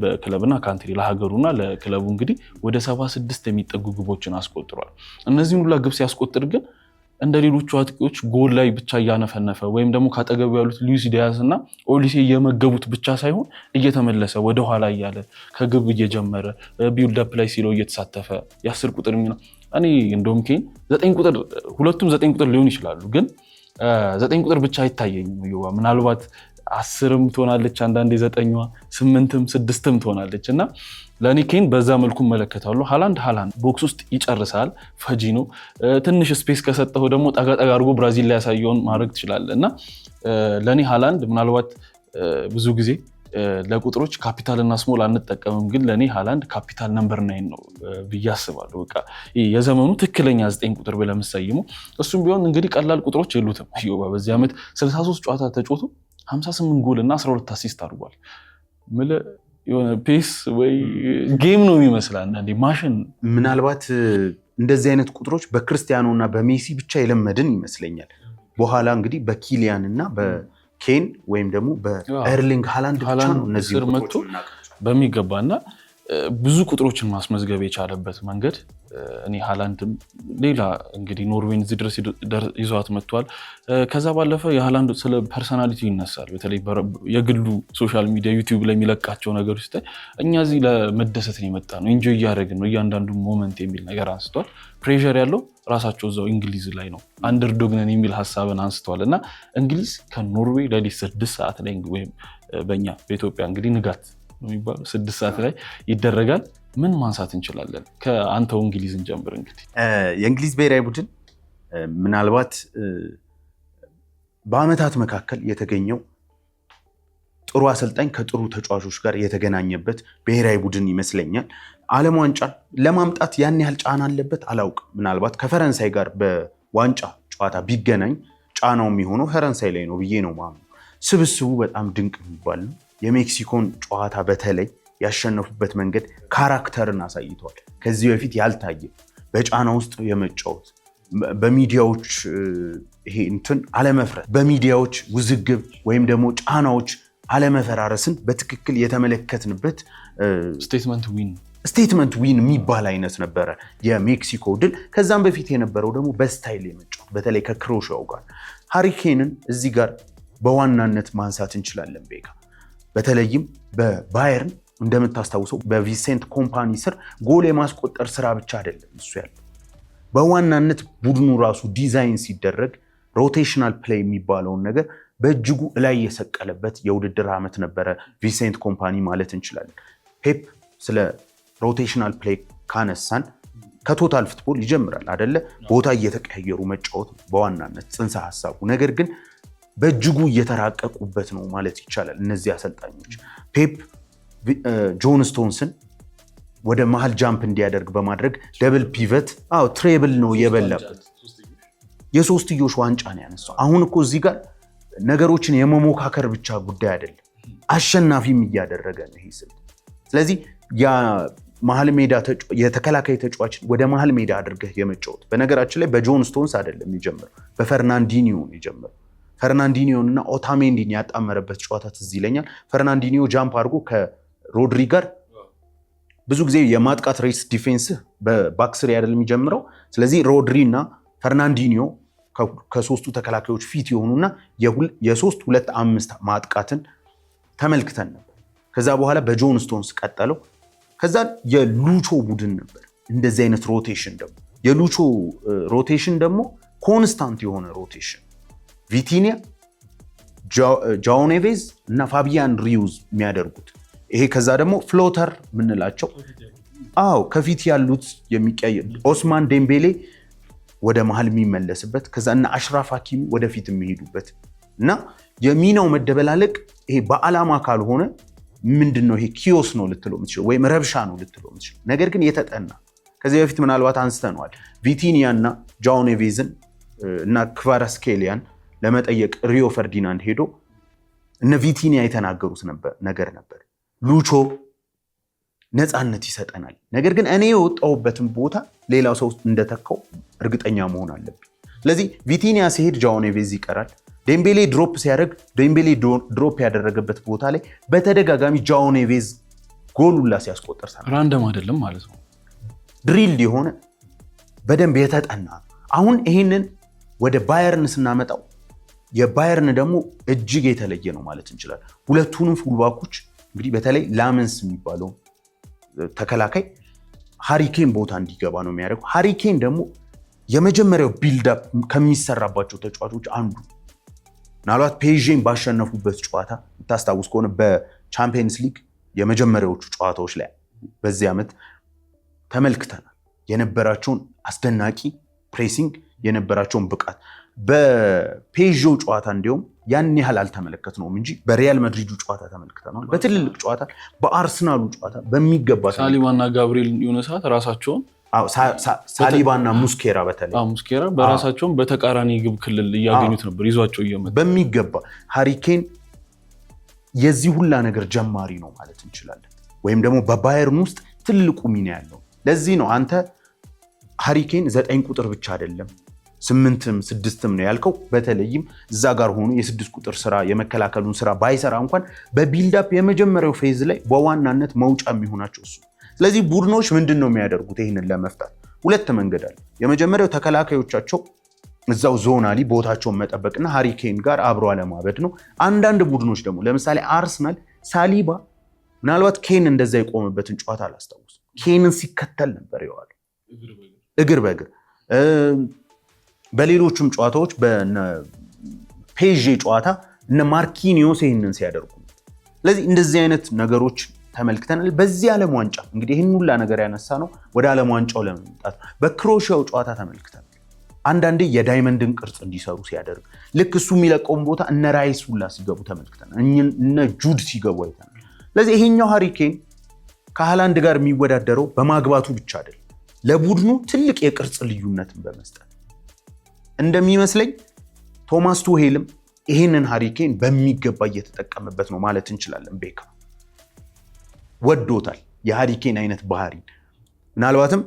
በክለብና ካንትሪ ለሀገሩና ለክለቡ እንግዲህ ወደ 76 የሚጠጉ ግቦችን አስቆጥሯል። እነዚህን ሁላ ግብ ሲያስቆጥር ግን እንደ ሌሎቹ አጥቂዎች ጎል ላይ ብቻ እያነፈነፈ ወይም ደግሞ ካጠገቡ ያሉት ሉዊስ ዲያዝ እና ኦሊሴ እየመገቡት ብቻ ሳይሆን እየተመለሰ ወደኋላ እያለ ከግብ እየጀመረ ቢልደፕ ላይ ሲለው እየተሳተፈ የ10 ቁጥር ሚና እኔ እንደውም ኬን 9 ቁጥር ሁለቱም 9 ቁጥር ሊሆን ይችላሉ፣ ግን 9 ቁጥር ብቻ አይታየኝም። እዮባ ምናልባት 10ም ትሆናለች፣ አንዳንዴ 9ኛ 8ም 6ም ትሆናለች እና ለእኔ ኬን በዛ መልኩ መለከታሉ። ሃላንድ ቦክስ ውስጥ ይጨርሳል፣ ፈጂ ነው። ትንሽ ስፔስ ከሰጠው ደግሞ ጠጋጠጋ አድርጎ ብራዚል ላይ ያሳየውን ማድረግ ትችላለህ እና ለእኔ ሃላንድ ምናልባት ብዙ ጊዜ ለቁጥሮች ካፒታል እና ስሞል አንጠቀምም፣ ግን ለእኔ ሃላንድ ካፒታል ነምበር 9 ነው ብዬ አስባለሁ። በቃ የዘመኑ ትክክለኛ 9 ቁጥር ብለህ የምትሰይመው እሱም ቢሆን እንግዲህ ቀላል ቁጥሮች የሉትም። እዮባ በዚህ ዓመት 63 ጨዋታ ተጫውቶ 58 ጎል እና 12 አሲስት አድርጓል። የሆነ ፔስ ወይ ጌም ነው የሚመስላል አንዳንዴ ማሽን። ምናልባት እንደዚህ አይነት ቁጥሮች በክርስቲያኖ እና በሜሲ ብቻ የለመድን ይመስለኛል። በኋላ እንግዲህ በኪሊያን እና በኬን ወይም ደግሞ በኤርሊንግ ሃላንድ ብቻ ነው እነዚህ ቁጥሮች በሚገባና ብዙ ቁጥሮችን ማስመዝገብ የቻለበት መንገድ እኔ ሃላንድም ሌላ እንግዲህ ኖርዌይን እዚህ ድረስ ይዟት መጥቷል። ከዛ ባለፈ የሃላንድ ስለ ፐርሰናሊቲ ይነሳል። በተለይ የግሉ ሶሻል ሚዲያ ዩቲዩብ ላይ የሚለቃቸው ነገሮች ስታይ እኛ እዚህ ለመደሰት ነው የመጣ ነው ኢንጆይ እያደረግን ነው እያንዳንዱ ሞመንት የሚል ነገር አንስቷል። ፕሬዠር ያለው ራሳቸው እዛው እንግሊዝ ላይ ነው። አንደርዶግ ነን የሚል ሀሳብን አንስተዋል እና እንግሊዝ ከኖርዌይ ለሊት 6 ሰዓት ላይ ወይም በእኛ በኢትዮጵያ እንግዲህ ንጋት ነው የሚባለው 6 ሰዓት ላይ ይደረጋል። ምን ማንሳት እንችላለን? ከአንተው እንግሊዝን ጀምር። እንግዲህ የእንግሊዝ ብሔራዊ ቡድን ምናልባት በአመታት መካከል የተገኘው ጥሩ አሰልጣኝ ከጥሩ ተጫዋቾች ጋር የተገናኘበት ብሔራዊ ቡድን ይመስለኛል። ዓለም ዋንጫ ለማምጣት ያን ያህል ጫና አለበት አላውቅም። ምናልባት ከፈረንሳይ ጋር በዋንጫ ጨዋታ ቢገናኝ ጫናው የሚሆነው ፈረንሳይ ላይ ነው ብዬ ነው ማምነው። ስብስቡ በጣም ድንቅ የሚባል ነው። የሜክሲኮን ጨዋታ በተለይ ያሸነፉበት መንገድ ካራክተርን አሳይተዋል። ከዚህ በፊት ያልታየ በጫና ውስጥ የመጫወት በሚዲያዎች ይሄ እንትን አለመፍረስ፣ በሚዲያዎች ውዝግብ ወይም ደግሞ ጫናዎች አለመፈራረስን በትክክል የተመለከትንበት ስቴትመንት ዊን የሚባል አይነት ነበረ የሜክሲኮ ድል። ከዛም በፊት የነበረው ደግሞ በስታይል የመጫወት በተለይ ከክሮሺያው ጋር ሃሪኬንን እዚህ ጋር በዋናነት ማንሳት እንችላለን። ቤጋ በተለይም በባየርን እንደምታስታውሰው በቪሴንት ኮምፓኒ ስር ጎል የማስቆጠር ስራ ብቻ አይደለም እሱ ያለው። በዋናነት ቡድኑ ራሱ ዲዛይን ሲደረግ ሮቴሽናል ፕሌይ የሚባለውን ነገር በእጅጉ ላይ የሰቀለበት የውድድር ዓመት ነበረ ቪሴንት ኮምፓኒ ማለት እንችላለን። ፔፕ ስለ ሮቴሽናል ፕሌይ ካነሳን ከቶታል ፉትቦል ይጀምራል አይደለ? ቦታ እየተቀያየሩ መጫወት በዋናነት ጽንሰ ሐሳቡ። ነገር ግን በእጅጉ እየተራቀቁበት ነው ማለት ይቻላል እነዚህ አሰልጣኞች። ፔፕ ጆን ስቶንስን ወደ መሃል ጃምፕ እንዲያደርግ በማድረግ ደብል ፒቨት ትሬብል ነው የበላበት። የሶስትዮሽ ዋንጫ ነው ያነሳው። አሁን እኮ እዚህ ጋር ነገሮችን የመሞካከር ብቻ ጉዳይ አይደለም፣ አሸናፊም እያደረገ ነው ይሄ ስልት። ስለዚህ ያ መሃል ሜዳ የተከላካይ ተጫዋችን ወደ መሃል ሜዳ አድርገህ የመጫወት በነገራችን ላይ በጆን ስቶንስ አይደለም የጀመረው፣ በፈርናንዲኒዮ ነው የጀመረው። ፈርናንዲኒዮን እና ኦታሜንዲን ያጣመረበት ጨዋታ ትዝ ይለኛል። ፈርናንዲኒዮ ጃምፕ አድርጎ ከሮድሪ ጋር ብዙ ጊዜ የማጥቃት ሬስ ዲፌንስ በባክስሪ አይደለም የሚጀምረው። ስለዚህ ሮድሪ እና ፈርናንዲኒዮ ከሶስቱ ተከላካዮች ፊት የሆኑና የ3-2-5 ማጥቃትን ተመልክተን ነበር። ከዛ በኋላ በጆን ስቶንስ ቀጠለው። ከዛ የሉቾ ቡድን ነበር እንደዚህ አይነት ሮቴሽን ደግሞ የሉቾ ሮቴሽን ደግሞ ኮንስታንት የሆነ ሮቴሽን ቪቲኒያ፣ ጃኦ ኔቬዝ እና ፋቢያን ሪዩዝ የሚያደርጉት ይሄ። ከዛ ደግሞ ፍሎተር ምንላቸው ከፊት ያሉት የሚቀያየር ኦስማን ዴምቤሌ ወደ መሃል የሚመለስበት፣ ከዛ እና አሽራፍ ሀኪሚ ወደፊት የሚሄዱበት እና የሚናው መደበላለቅ ይሄ በዓላማ ካልሆነ ምንድነው ይሄ ኪዮስ ነው ልትለው የምትችለው ወይም ረብሻ ነው ልትለው የምትችለው ነገር ግን የተጠና። ከዚህ በፊት ምናልባት አንስተነዋል። ቪቲኒያ እና ጃኦ ኔቬዝን እና ክቫራትስኬሊያን ለመጠየቅ ሪዮ ፈርዲናንድ ሄዶ እነ ቪቲኒያ የተናገሩት ነገር ነበር። ሉቾ ነፃነት ይሰጠናል፣ ነገር ግን እኔ የወጣሁበትን ቦታ ሌላው ሰው እንደተካው እርግጠኛ መሆን አለብኝ። ስለዚህ ቪቲኒያ ሲሄድ ጃኦ ኔቬዝ ይቀራል። ዴምቤሌ ድሮፕ ሲያደርግ ዴምቤሌ ድሮፕ ያደረገበት ቦታ ላይ በተደጋጋሚ ጃኦ ኔቬዝ ጎሉላ ሲያስቆጠር ራንደም አይደለም ማለት ነው። ድሪል የሆነ በደንብ የተጠና። አሁን ይሄንን ወደ ባየርን ስናመጣው የባየርን ደግሞ እጅግ የተለየ ነው ማለት እንችላለን። ሁለቱንም ፉልባኮች እንግዲህ በተለይ ላመንስ የሚባለው ተከላካይ ሃሪኬን ቦታ እንዲገባ ነው የሚያደርገው። ሃሪኬን ደግሞ የመጀመሪያው ቢልዳፕ ከሚሰራባቸው ተጫዋቾች አንዱ። ምናልባት ፔዥን ባሸነፉበት ጨዋታ ታስታውስ ከሆነ በቻምፒየንስ ሊግ የመጀመሪያዎቹ ጨዋታዎች ላይ በዚህ ዓመት ተመልክተናል የነበራቸውን አስደናቂ ፕሬሲንግ፣ የነበራቸውን ብቃት። በፔዥ ጨዋታ እንዲሁም ያን ያህል አልተመለከትነውም እንጂ በሪያል ማድሪዱ ጨዋታ ተመልክተናል። በትልልቅ ጨዋታ፣ በአርሰናሉ ጨዋታ በሚገባ ሳሊባና ጋብሪኤል የሆነ ሰዓት ራሳቸውን ሳሊባና ሙስኬራ በተለይ ሙስኬራ በራሳቸውን በተቃራኒ ግብ ክልል እያገኙት ነበር ይዟቸው እየመጣ በሚገባ። ሃሪኬን የዚህ ሁላ ነገር ጀማሪ ነው ማለት እንችላለን፣ ወይም ደግሞ በባየርን ውስጥ ትልቁ ሚና ያለው። ለዚህ ነው አንተ ሃሪኬን 9 ቁጥር ብቻ አይደለም 8ም 6ም ነው ያልከው። በተለይም እዛ ጋር ሆኖ የ6 ቁጥር ስራ የመከላከሉን ስራ ባይሰራ እንኳን በቢልዳፕ የመጀመሪያው ፌዝ ላይ በዋናነት መውጫ የሚሆናቸው እሱ። ስለዚህ ቡድኖች ምንድነው የሚያደርጉት? ይህንን ለመፍታት ሁለት መንገድ አለ። የመጀመሪያው ተከላካዮቻቸው እዛው ዞናሊ ቦታቸውን መጠበቅና ሃሪኬን ጋር አብሮ አለማበድ ነው። አንዳንድ ቡድኖች ደግሞ ለምሳሌ አርሰናል ሳሊባ ምናልባት ኬን እንደዛ የቆመበትን ጨዋታ አላስታውስም፣ ኬንን ሲከተል ነበር የዋለው እግር በእግር። በሌሎቹም ጨዋታዎች በፔዤ ጨዋታ እነ ማርኪኒዮስ ይህንን ሲያደርጉ፣ ስለዚህ እንደዚህ አይነት ነገሮች ተመልክተናል። በዚህ ዓለም ዋንጫ እንግዲህ ይህን ሁላ ነገር ያነሳ ነው ወደ ዓለም ዋንጫው ለመምጣት በክሮሺያው ጨዋታ ተመልክተናል። አንዳንዴ የዳይመንድን ቅርጽ እንዲሰሩ ሲያደርግ ልክ እሱ የሚለቀውን ቦታ እነ ራይስ ሁላ ሲገቡ ተመልክተናል፣ እነ ጁድ ሲገቡ አይተናል። ስለዚህ ይሄኛው ሃሪኬን ከሃላንድ ጋር የሚወዳደረው በማግባቱ ብቻ አይደለም፣ ለቡድኑ ትልቅ የቅርጽ ልዩነትን በመስጠት እንደሚመስለኝ ቶማስ ቱሄልም ይሄንን ሃሪኬን በሚገባ እየተጠቀመበት ነው ማለት እንችላለን። ቤካ ወዶታል የሃሪኬን አይነት ባህሪ። ምናልባትም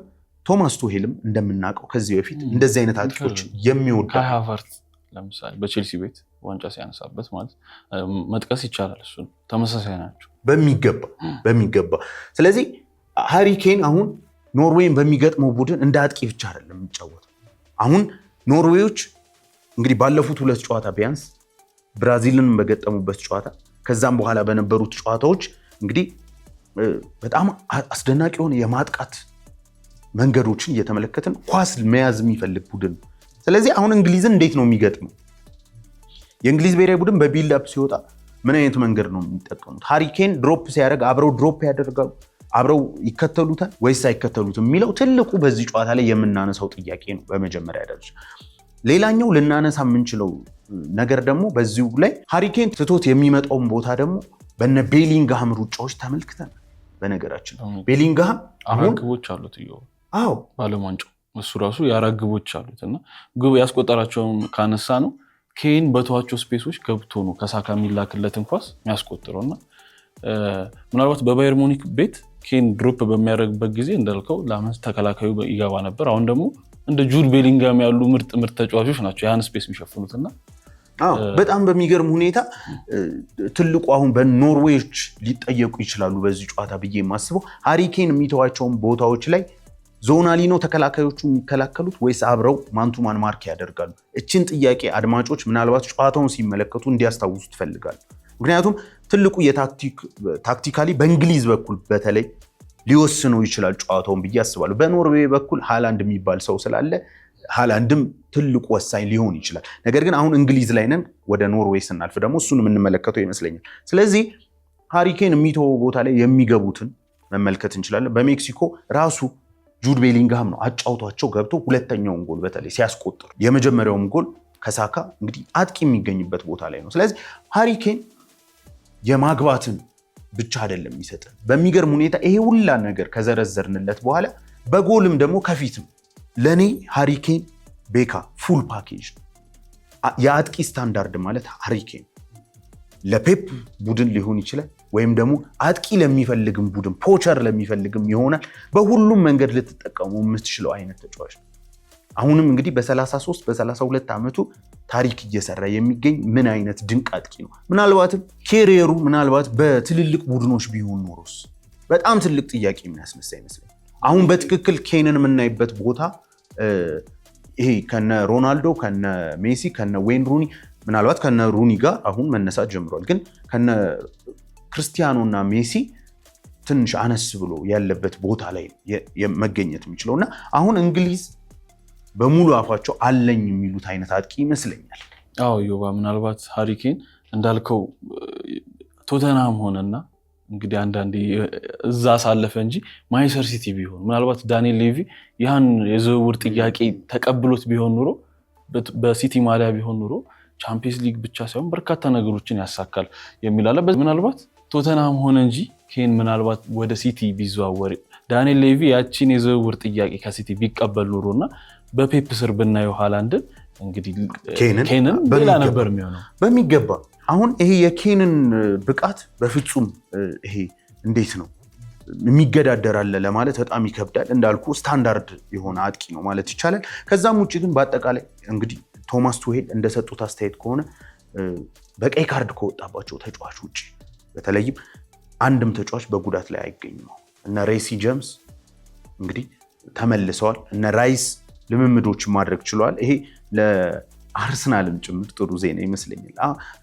ቶማስ ቱሄልም እንደምናውቀው ከዚህ በፊት እንደዚህ አይነት አጥቂዎች የሚወዳ ካይ ሃቨርትዝ ለምሳሌ በቼልሲ ቤት ዋንጫ ሲያነሳበት ማለት መጥቀስ ይቻላል። እሱን ተመሳሳይ ናቸው በሚገባ። ስለዚህ ሃሪኬን አሁን ኖርዌይን በሚገጥመው ቡድን እንደ አጥቂ ብቻ አይደለም የሚጫወተው። አሁን ኖርዌዮች እንግዲህ ባለፉት 2 ጨዋታ ቢያንስ ብራዚልን በገጠሙበት ጨዋታ ከዛም በኋላ በነበሩት ጨዋታዎች እንግዲህ በጣም አስደናቂ የሆነ የማጥቃት መንገዶችን እየተመለከትን ኳስ መያዝ የሚፈልግ ቡድን። ስለዚህ አሁን እንግሊዝን እንዴት ነው የሚገጥመው? የእንግሊዝ ብሔራዊ ቡድን በቢልድ አፕ ሲወጣ ምን አይነት መንገድ ነው የሚጠቀሙት? ሃሪኬን ድሮፕ ሲያደርግ አብረው ድሮፕ ያደርጋሉ፣ አብረው ይከተሉታል ወይስ አይከተሉትም የሚለው ትልቁ በዚህ ጨዋታ ላይ የምናነሳው ጥያቄ ነው በመጀመሪያ ደረጃ። ሌላኛው ልናነሳ የምንችለው ነገር ደግሞ በዚሁ ላይ ሃሪኬን ትቶት የሚመጣውን ቦታ ደግሞ በነ ቤሊንግሃም ሩጫዎች ተመልክተናል። በነገራችን ቤሊንግሃም አሁን ግቦች አሉት ባለም ዋንጫው እሱ ራሱ የአራት ግቦች አሉት እና ግብ ያስቆጠራቸውን ካነሳ ነው ኬን በተዋቸው ስፔሶች ገብቶ ነው ከሳካ የሚላክለትን ኳስ የሚያስቆጥረው እና ምናልባት በባየር ሙኒክ ቤት ኬን ድሮፕ በሚያደርግበት ጊዜ እንዳልከው ለአመት ተከላካዩ ይገባ ነበር። አሁን ደግሞ እንደ ጁድ ቤሊንግሃም ያሉ ምርጥ ተጫዋቾች ናቸው ያን ስፔስ የሚሸፍኑትና በጣም በሚገርም ሁኔታ ትልቁ አሁን በኖርዌዮች ሊጠየቁ ይችላሉ በዚህ ጨዋታ ብዬ የማስበው ሃሪኬን የሚተዋቸውን ቦታዎች ላይ ዞናሊ ነው ተከላካዮቹ የሚከላከሉት ወይስ አብረው ማንቱማን ማርክ ያደርጋሉ? እችን ጥያቄ አድማጮች ምናልባት ጨዋታውን ሲመለከቱ እንዲያስታውሱ ትፈልጋሉ። ምክንያቱም ትልቁ ታክቲካሊ በእንግሊዝ በኩል በተለይ ሊወስነው ይችላል ጨዋታውን ብዬ አስባለሁ። በኖርዌይ በኩል ሃላንድ የሚባል ሰው ስላለ ሃላንድም ትልቁ ወሳኝ ሊሆን ይችላል። ነገር ግን አሁን እንግሊዝ ላይ ነን፣ ወደ ኖርዌይ ስናልፍ ደግሞ እሱን የምንመለከተው ይመስለኛል። ስለዚህ ሃሪኬን የሚተወው ቦታ ላይ የሚገቡትን መመልከት እንችላለን። በሜክሲኮ ራሱ ጁድ ቤሊንግሃም ነው አጫውቷቸው ገብቶ ሁለተኛውን ጎል በተለይ ሲያስቆጥር፣ የመጀመሪያውም ጎል ከሳካ እንግዲህ አጥቂ የሚገኝበት ቦታ ላይ ነው። ስለዚህ ሃሪኬን የማግባትን ብቻ አይደለም የሚሰጠን። በሚገርም ሁኔታ ይሄ ሁላ ነገር ከዘረዘርንለት በኋላ በጎልም ደግሞ ከፊት ነው። ለኔ ሃሪኬን ቤካ ፉል ፓኬጅ ነው። የአጥቂ ስታንዳርድ ማለት ሃሪኬን ለፔፕ ቡድን ሊሆን ይችላል፣ ወይም ደግሞ አጥቂ ለሚፈልግም ቡድን ፖቸር ለሚፈልግም ይሆናል። በሁሉም መንገድ ልትጠቀሙ የምትችለው አይነት ተጫዋች ነው። አሁንም እንግዲህ በ33 በ32 ዓመቱ ታሪክ እየሰራ የሚገኝ ምን አይነት ድንቅ አጥቂ ነው። ምናልባትም ኬሪየሩ ምናልባት በትልልቅ ቡድኖች ቢሆን ኖሮስ በጣም ትልቅ ጥያቄ የሚያስነሳ ይመስለኛል። አሁን በትክክል ኬንን የምናይበት ቦታ ይሄ ከነ ሮናልዶ ከነ ሜሲ ከነ ዌይን ሩኒ ምናልባት ከነ ሩኒ ጋር አሁን መነሳት ጀምሯል፣ ግን ከነ ክርስቲያኖ እና ሜሲ ትንሽ አነስ ብሎ ያለበት ቦታ ላይ መገኘት የሚችለው እና አሁን እንግሊዝ በሙሉ አፋቸው አለኝ የሚሉት አይነት አጥቂ ይመስለኛል። ዮባ ምናልባት ሃሪኬን እንዳልከው ቶተንሃም ሆነና እንግዲህ አንዳንዴ እዛ ሳለፈ እንጂ ማንቸስተር ሲቲ ቢሆን ምናልባት ዳንኤል ሌቪ ያን የዝውውር ጥያቄ ተቀብሎት ቢሆን ኑሮ በሲቲ ማሊያ ቢሆን ኑሮ ቻምፒየንስ ሊግ ብቻ ሳይሆን በርካታ ነገሮችን ያሳካል የሚላለ። ምናልባት ቶተንሃም ሆነ እንጂ ኬን ምናልባት ወደ ሲቲ ቢዘዋወር ዳንኤል ሌቪ ያቺን የዝውውር ጥያቄ ከሲቲ ቢቀበል ኑሮና በፔፕ ስር ብናየው ሃላንድን እንግዲህ ኬንን ሌላ ነበር የሚሆነው በሚገባ። አሁን ይሄ የኬንን ብቃት በፍጹም ይሄ እንዴት ነው የሚገዳደራል ለማለት በጣም ይከብዳል። እንዳልኩ ስታንዳርድ የሆነ አጥቂ ነው ማለት ይቻላል። ከዛም ውጭ ግን በአጠቃላይ እንግዲህ ቶማስ ቱሄል እንደሰጡት አስተያየት ከሆነ በቀይ ካርድ ከወጣባቸው ተጫዋች ውጭ በተለይም አንድም ተጫዋች በጉዳት ላይ አይገኝም። እነ ሬሲ ጀምስ እንግዲህ ተመልሰዋል። እነ ራይስ ልምምዶች ማድረግ ችለዋል። ይሄ ለአርሰናልም ጭምር ጥሩ ዜና ይመስለኛል።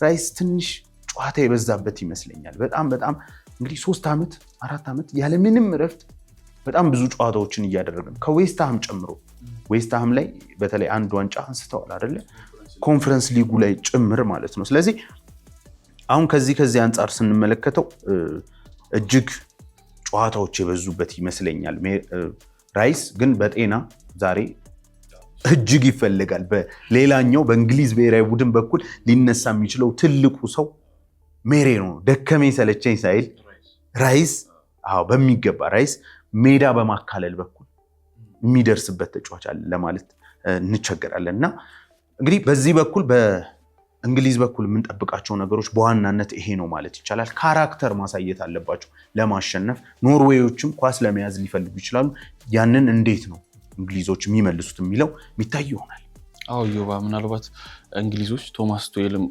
ራይስ ትንሽ ጨዋታ የበዛበት ይመስለኛል። በጣም እንግዲህ 3 ዓመት 4 ዓመት ያለምንም እረፍት በጣም ብዙ ጨዋታዎችን እያደረገ ነው። ከዌስትሃም ጨምሮ ዌስትሃም ላይ በተለይ አንድ ዋንጫ አንስተዋል አይደለ? ኮንፈረንስ ሊጉ ላይ ጭምር ማለት ነው። ስለዚህ አሁን ከዚህ አንጻር ስንመለከተው እጅግ ጨዋታዎች የበዙበት ይመስለኛል። ራይስ ግን በጤና ዛሬ እጅግ ይፈልጋል። በሌላኛው በእንግሊዝ ብሔራዊ ቡድን በኩል ሊነሳ የሚችለው ትልቁ ሰው ሜሬኖ ነው። ደከመኝ ሰለቸኝ ሳይል ራይስ በሚገባ ራይስ ሜዳ በማካለል በኩል የሚደርስበት ተጫዋች አለ ለማለት እንቸገራለን። እና እንግዲህ በዚህ በኩል በእንግሊዝ በኩል የምንጠብቃቸው ነገሮች በዋናነት ይሄ ነው ማለት ይቻላል። ካራክተር ማሳየት አለባቸው ለማሸነፍ። ኖርዌዮችም ኳስ ለመያዝ ሊፈልጉ ይችላሉ። ያንን እንዴት ነው እንግሊዞች የሚመልሱት የሚለው የሚታይ ይሆናል። ዮባ ምናልባት እንግሊዞች ቶማስ ቱዌልም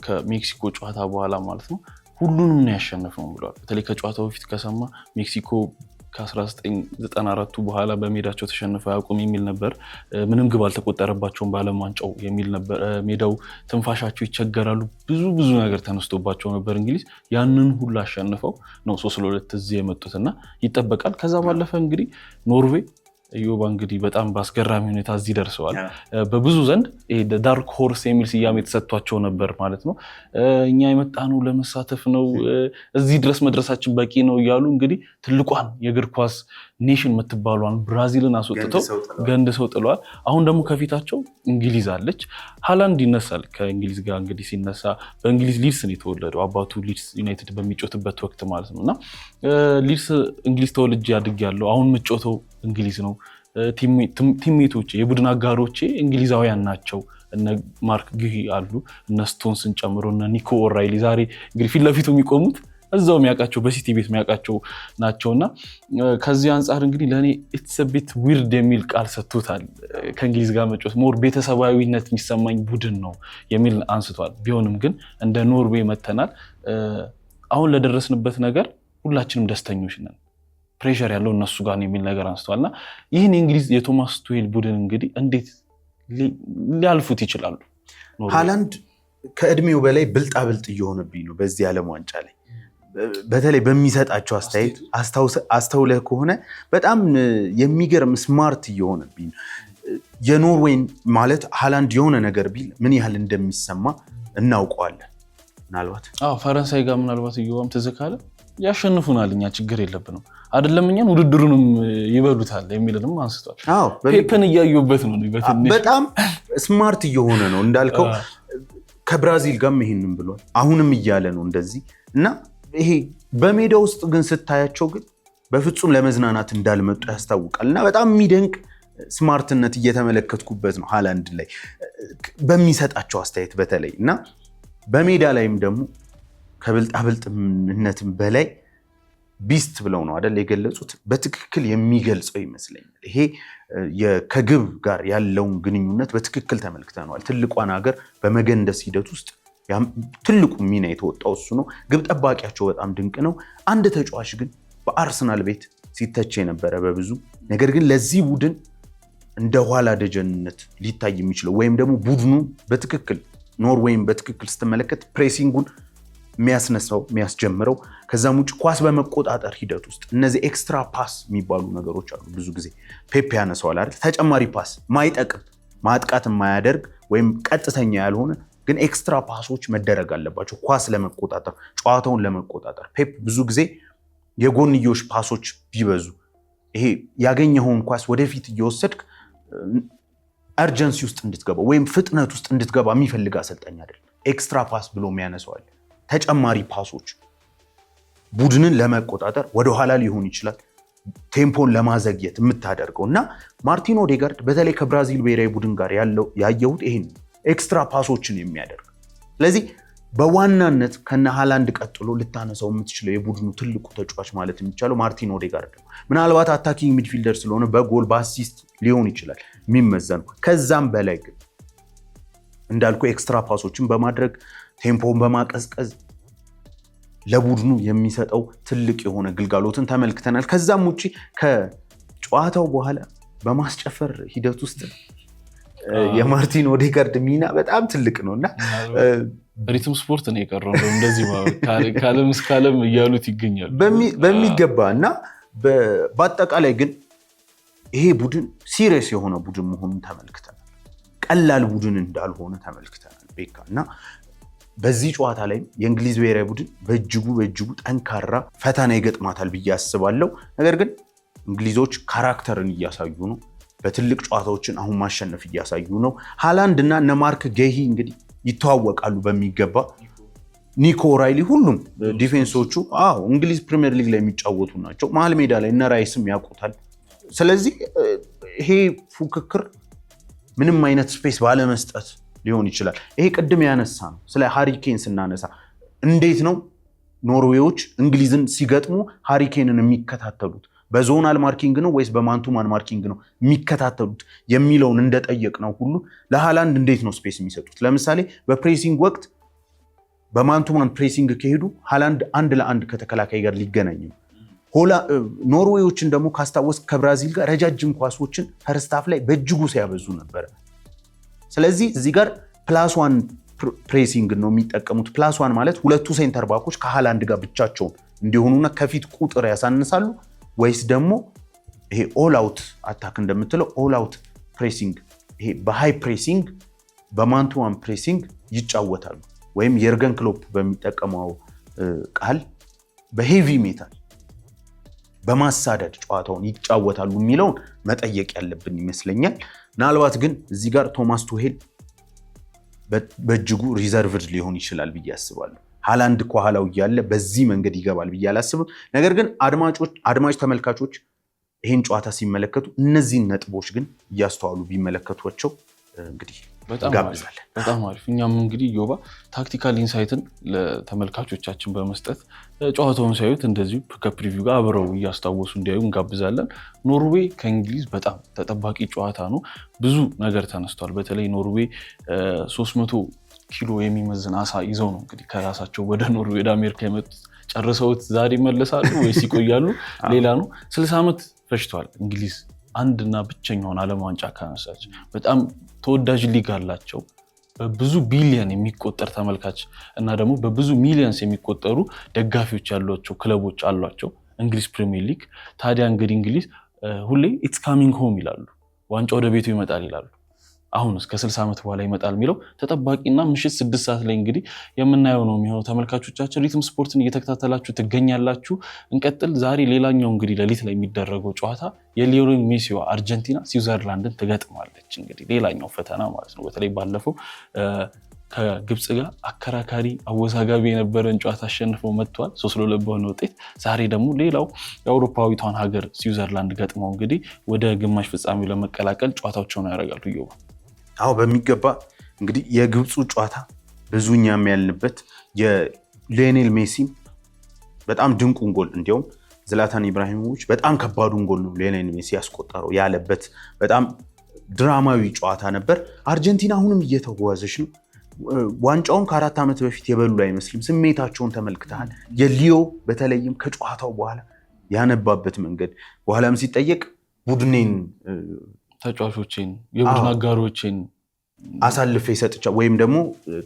ከሜክሲኮ ጨዋታ በኋላ ማለት ነው ሁሉንም ነው ያሸነፈው ብለዋል። በተለይ ከጨዋታው በፊት ከሰማ ሜክሲኮ ከ1994 በኋላ በሜዳቸው ተሸንፈው አያውቁም የሚል ነበር። ምንም ግብ አልተቆጠረባቸውም በዓለም ዋንጫው የሚል ነበር። ሜዳው ትንፋሻቸው ይቸገራሉ፣ ብዙ ነገር ተነስቶባቸው ነበር። እንግሊዝ ያንን ሁሉ አሸንፈው ነው 3-2 እዚህ የመጡትና ይጠበቃል። ከዛ ባለፈ እንግዲህ ኖርዌይ ዮባ እንግዲህ በጣም በአስገራሚ ሁኔታ እዚህ ደርሰዋል። በብዙ ዘንድ ዳርክ ሆርስ የሚል ስያሜ የተሰጥቷቸው ነበር ማለት ነው። እኛ የመጣነው ለመሳተፍ ነው፣ እዚህ ድረስ መድረሳችን በቂ ነው እያሉ እንግዲህ ትልቋን የእግር ኳስ ኔሽን የምትባሏን ብራዚልን አስወጥተው ገንድ ሰው ጥለዋል። አሁን ደግሞ ከፊታቸው እንግሊዝ አለች። ሃላንድ ይነሳል ከእንግሊዝ ጋር። እንግዲህ ሲነሳ በእንግሊዝ ሊድስ ነው የተወለደው፣ አባቱ ሊድስ ዩናይትድ በሚጮትበት ወቅት ማለት ነው። እና ሊድስ እንግሊዝ ተወልጄ አድጌያለሁ፣ አሁን የምጮተው እንግሊዝ ነው። ቲሜቶቼ የቡድን አጋሮቼ እንግሊዛውያን ናቸው። እነ ማርክ ጊሂ አሉ፣ እነ ስቶንስን ጨምሮ እነ ኒኮ ኦራይሊ ዛሬ እንግዲህ ፊት ለፊቱ የሚቆሙት እዛው የሚያውቃቸው በሲቲ ቤት የሚያውቃቸው ናቸውና ከዚህ አንጻር እንግዲህ ለእኔ ኢትስ ቢት ዊርድ የሚል ቃል ሰጥቶታል። ከእንግሊዝ ጋር መጫወት ሞር ቤተሰባዊነት የሚሰማኝ ቡድን ነው የሚል አንስቷል። ቢሆንም ግን እንደ ኖርዌይ መተናል። አሁን ለደረስንበት ነገር ሁላችንም ደስተኞች ነን። ፕሬሸር ያለው እነሱ ጋር የሚል ነገር አንስተዋል። እና ይህን የእንግሊዝ የቶማስ ቱዌል ቡድን እንግዲህ እንዴት ሊያልፉት ይችላሉ? ሃላንድ ከእድሜው በላይ ብልጣብልጥ እየሆነብኝ ነው በዚህ ዓለም ዋንጫ ላይ። በተለይ በሚሰጣቸው አስተያየት አስተውለህ ከሆነ በጣም የሚገርም ስማርት እየሆነብኝ ነው። የኖርዌይን ማለት ሃላንድ የሆነ ነገር ቢል ምን ያህል እንደሚሰማ እናውቀዋለን። ምናልባት ፈረንሳይ ጋር ምናልባት እየዋም ትዝ ካለ ያሸንፉናል፣ እኛ ችግር የለብንም አይደለም እኛን ውድድሩንም ይበሉታል የሚልንም አንስቷል። ፔፕን እያዩበት ነው። በጣም ስማርት እየሆነ ነው እንዳልከው። ከብራዚል ጋርም ይሄንን ብሏል፣ አሁንም እያለ ነው እንደዚህ። እና ይሄ በሜዳ ውስጥ ግን ስታያቸው ግን በፍጹም ለመዝናናት እንዳልመጡ ያስታውቃል። እና በጣም የሚደንቅ ስማርትነት እየተመለከትኩበት ነው ሃላንድ ላይ በሚሰጣቸው አስተያየት በተለይ እና በሜዳ ላይም ደግሞ ከብልጣብልጥነትም በላይ ቢስት ብለው ነው አይደል የገለጹት። በትክክል የሚገልጸው ይመስለኛል። ይሄ ከግብ ጋር ያለውን ግንኙነት በትክክል ተመልክተነዋል። ትልቋን ሀገር በመገንደስ ሂደት ውስጥ ትልቁ ሚና የተወጣው እሱ ነው። ግብ ጠባቂያቸው በጣም ድንቅ ነው። አንድ ተጫዋች ግን በአርሰናል ቤት ሲተች የነበረ በብዙ ነገር ግን ለዚህ ቡድን እንደ ኋላ ደጀንነት ሊታይ የሚችለው ወይም ደግሞ ቡድኑ በትክክል ኖርዌይን በትክክል ስትመለከት ፕሬሲንጉን የሚያስነሳው የሚያስጀምረው ከዛም ውጭ ኳስ በመቆጣጠር ሂደት ውስጥ እነዚህ ኤክስትራ ፓስ የሚባሉ ነገሮች አሉ። ብዙ ጊዜ ፔፕ ያነሳዋል አይደል? ተጨማሪ ፓስ ማይጠቅም ማጥቃት የማያደርግ ወይም ቀጥተኛ ያልሆነ ግን ኤክስትራ ፓሶች መደረግ አለባቸው ኳስ ለመቆጣጠር ጨዋታውን ለመቆጣጠር። ፔፕ ብዙ ጊዜ የጎንዮሽ ፓሶች ቢበዙ ይሄ ያገኘኸውን ኳስ ወደፊት እየወሰድክ አርጀንሲ ውስጥ እንድትገባ ወይም ፍጥነት ውስጥ እንድትገባ የሚፈልግ አሰልጣኝ አይደል። ኤክስትራ ፓስ ብሎ የሚያነሳዋል። ተጨማሪ ፓሶች ቡድንን ለመቆጣጠር ወደኋላ ሊሆን ይችላል ቴምፖን ለማዘግየት የምታደርገው እና ማርቲን ኦዴጋርድ በተለይ ከብራዚል ብሔራዊ ቡድን ጋር ያየሁት ይሄን ኤክስትራ ፓሶችን የሚያደርግ። ስለዚህ በዋናነት ከነ ሃላንድ ቀጥሎ ልታነሳው የምትችለው የቡድኑ ትልቁ ተጫዋች ማለት የሚቻለው ማርቲን ኦዴጋርድ ነው። ምናልባት አታኪንግ ሚድፊልደር ስለሆነ በጎል በአሲስት ሊሆን ይችላል የሚመዘኑ። ከዛም በላይ ግን እንዳልኩ ኤክስትራ ፓሶችን በማድረግ ቴምፖን በማቀዝቀዝ ለቡድኑ የሚሰጠው ትልቅ የሆነ ግልጋሎትን ተመልክተናል። ከዛም ውጪ ከጨዋታው በኋላ በማስጨፈር ሂደት ውስጥ የማርቲን ኦዴጋርድ ሚና በጣም ትልቅ ነው እና ሪትም ስፖርት ነው የቀረው እንደዚህ ካለም እስካለም እያሉት ይገኛሉ በሚገባ እና በአጠቃላይ ግን ይሄ ቡድን ሲሪየስ የሆነ ቡድን መሆኑን ተመልክተናል። ቀላል ቡድን እንዳልሆነ ተመልክተናል ቤካ እና በዚህ ጨዋታ ላይ የእንግሊዝ ብሔራዊ ቡድን በእጅጉ ጠንካራ ፈተና ይገጥማታል ብዬ አስባለሁ። ነገር ግን እንግሊዞች ካራክተርን እያሳዩ ነው። በትልቅ ጨዋታዎችን አሁን ማሸነፍ እያሳዩ ነው። ሃላንድ እና እነ ማርክ ጌሂ እንግዲህ ይተዋወቃሉ በሚገባ ኒኮ ራይሊ፣ ሁሉም ዲፌንሶቹ እንግሊዝ ፕሪሚየር ሊግ ላይ የሚጫወቱ ናቸው። መሀል ሜዳ ላይ እነ ራይስም ያውቁታል። ስለዚህ ይሄ ፉክክር ምንም አይነት ስፔስ ባለመስጠት ሊሆን ይችላል። ይሄ ቅድም ያነሳ ነው ስለ ሃሪኬን ስናነሳ እንዴት ነው ኖርዌዎች እንግሊዝን ሲገጥሙ ሃሪኬንን የሚከታተሉት? በዞናል ማርኪንግ ነው ወይስ በማንቱማን ማርኪንግ ነው የሚከታተሉት የሚለውን እንደጠየቅ ነው ሁሉ ለሃላንድ እንዴት ነው ስፔስ የሚሰጡት? ለምሳሌ በፕሬሲንግ ወቅት በማንቱማን ፕሬሲንግ ከሄዱ ሃላንድ 1 ለ1 ከተከላካይ ጋር ሊገናኝ ነው። ኖርዌዎችን ደግሞ ካስታወስ ከብራዚል ጋር ረጃጅም ኳሶችን ፈርስት ሃፍ ላይ በእጅጉ ሲያበዙ ነበር። ስለዚህ እዚህ ጋር +1 ፕሬሲንግ ነው የሚጠቀሙት። +1 ማለት ሁለቱ ሴንተር ባኮች ከሃላንድ ጋር ብቻቸውን እንዲሆኑና ከፊት ቁጥር ያሳንሳሉ ወይስ ደግሞ ይሄ ኦል አውት አታክ እንደምትለው ኦል አውት ፕሬሲንግ፣ ይሄ በሃይ ፕሬሲንግ በማንቱማን ፕሬሲንግ ይጫወታሉ ወይም የርገን ክሎፕ በሚጠቀመው ቃል በሄቪ ሜታል በማሳደድ ጨዋታውን ይጫወታሉ የሚለውን መጠየቅ ያለብን ይመስለኛል። ምናልባት ግን እዚህ ጋር ቶማስ ቱሄል በእጅጉ ሪዘርቭድ ሊሆን ይችላል ብዬ አስባለሁ። ሃላንድ ከኋላው እያለ በዚህ መንገድ ይገባል ብዬ አላስብም። ነገር ግን አድማጭ ተመልካቾች ይህን ጨዋታ ሲመለከቱ እነዚህን ነጥቦች ግን እያስተዋሉ ቢመለከቷቸው እንግዲህ ጋብዛለን። በጣም አሪፍ። እኛም እንግዲህ ዮባ ታክቲካል ኢንሳይትን ለተመልካቾቻችን በመስጠት ጨዋታውን ሲያዩት እንደዚሁ ከፕሪቪው ጋር አብረው እያስታወሱ እንዲያዩ እንጋብዛለን። ኖርዌይ ከእንግሊዝ በጣም ተጠባቂ ጨዋታ ነው። ብዙ ነገር ተነስቷል። በተለይ ኖርዌይ 300 ኪሎ የሚመዝን አሳ ይዘው ነው እንግዲህ ከራሳቸው ወደ ኖርዌይ ወደ አሜሪካ የመጡት። ጨርሰውት ዛሬ ይመለሳሉ ወይስ ይቆያሉ ሌላ ነው። 60 ዓመት ፈጅቷል እንግሊዝ አንድና ብቸኛውን ዓለም ዋንጫ ካነሳች። በጣም ተወዳጅ ሊግ አላቸው። በብዙ ቢሊየን የሚቆጠር ተመልካች እና ደግሞ በብዙ ሚሊየንስ የሚቆጠሩ ደጋፊዎች ያሏቸው ክለቦች አሏቸው እንግሊዝ ፕሪሚየር ሊግ። ታዲያ እንግዲህ እንግሊዝ ሁሌ ኢትስ ካሚንግ ሆም ይላሉ፣ ዋንጫ ወደ ቤቱ ይመጣል ይላሉ። አሁን እስከ 60 ዓመት በኋላ ይመጣል የሚለው ተጠባቂና ምሽት 6 ሰዓት ላይ እንግዲህ የምናየው ነው የሚሆነው። ተመልካቾቻችን ሪትም ስፖርትን እየተከታተላችሁ ትገኛላችሁ። እንቀጥል። ዛሬ ሌላኛው እንግዲህ ሌሊት ላይ የሚደረገው ጨዋታ የሊዮኔል ሜሲዋ አርጀንቲና ስዊዘርላንድን ትገጥማለች። እንግዲህ ሌላኛው ፈተና ማለት ነው። በተለይ ባለፈው ከግብፅ ጋር አከራካሪ አወዛጋቢ የነበረን ጨዋታ አሸንፈው መጥተዋል 3-2 በሆነ ውጤት። ዛሬ ደግሞ ሌላው የአውሮፓዊቷን ሀገር ስዊዘርላንድ ገጥመው እንግዲህ ወደ ግማሽ ፍጻሜው ለመቀላቀል ጨዋታቸውን ያደርጋሉ። ይወባ በሚገባ እንግዲህ የግብፁ ጨዋታ ብዙኛም ያልንበት የሊዮኔል ሜሲ በጣም ድንቁን ጎል እንዲያውም ዝላታን ኢብራሂሞቪች በጣም ከባዱን ጎል ነው ሊዮኔል ሜሲ ያስቆጠረው ያለበት በጣም ድራማዊ ጨዋታ ነበር። አርጀንቲና አሁንም እየተጓዘች ነው። ዋንጫውን ከ4 ዓመት በፊት የበሉ አይመስልም። ስሜታቸውን ተመልክተሃል። የሊዮ በተለይም ከጨዋታው በኋላ ያነባበት መንገድ በኋላም ሲጠየቅ ቡድኔን ተጫዋቾችን የቡድን አጋሮችን አሳልፌ ሰጥቻ ወይም ደግሞ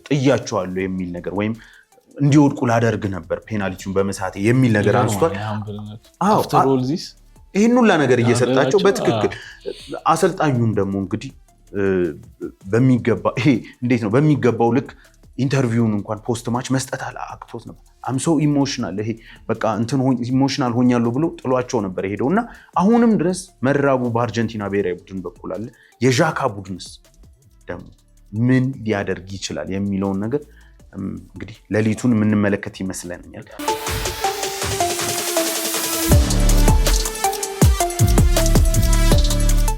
ጥያቸዋለሁ የሚል ነገር ወይም እንዲወድቁ ላደርግ ነበር ፔናልቲውን በመሳቴ የሚል ነገር አንስቷል። ይህን ሁላ ነገር እየሰጣቸው በትክክል አሰልጣኙም ደግሞ እንግዲህ በሚገባ ይሄ እንዴት ነው በሚገባው ልክ ኢንተርቪውን እንኳን ፖስት ማች መስጠት አቅቶት ነበር። አምሶ ኢሞሽናል ይሄ በቃ እንትን ኢሞሽናል ሆኛለሁ ብሎ ጥሏቸው ነበር ሄደውና አሁንም ድረስ መራቡ በአርጀንቲና ብሔራዊ ቡድን በኩል አለ። የዣካ ቡድንስ ደግሞ ምን ሊያደርግ ይችላል የሚለውን ነገር እንግዲህ ሌሊቱን የምንመለከት ይመስለኛል።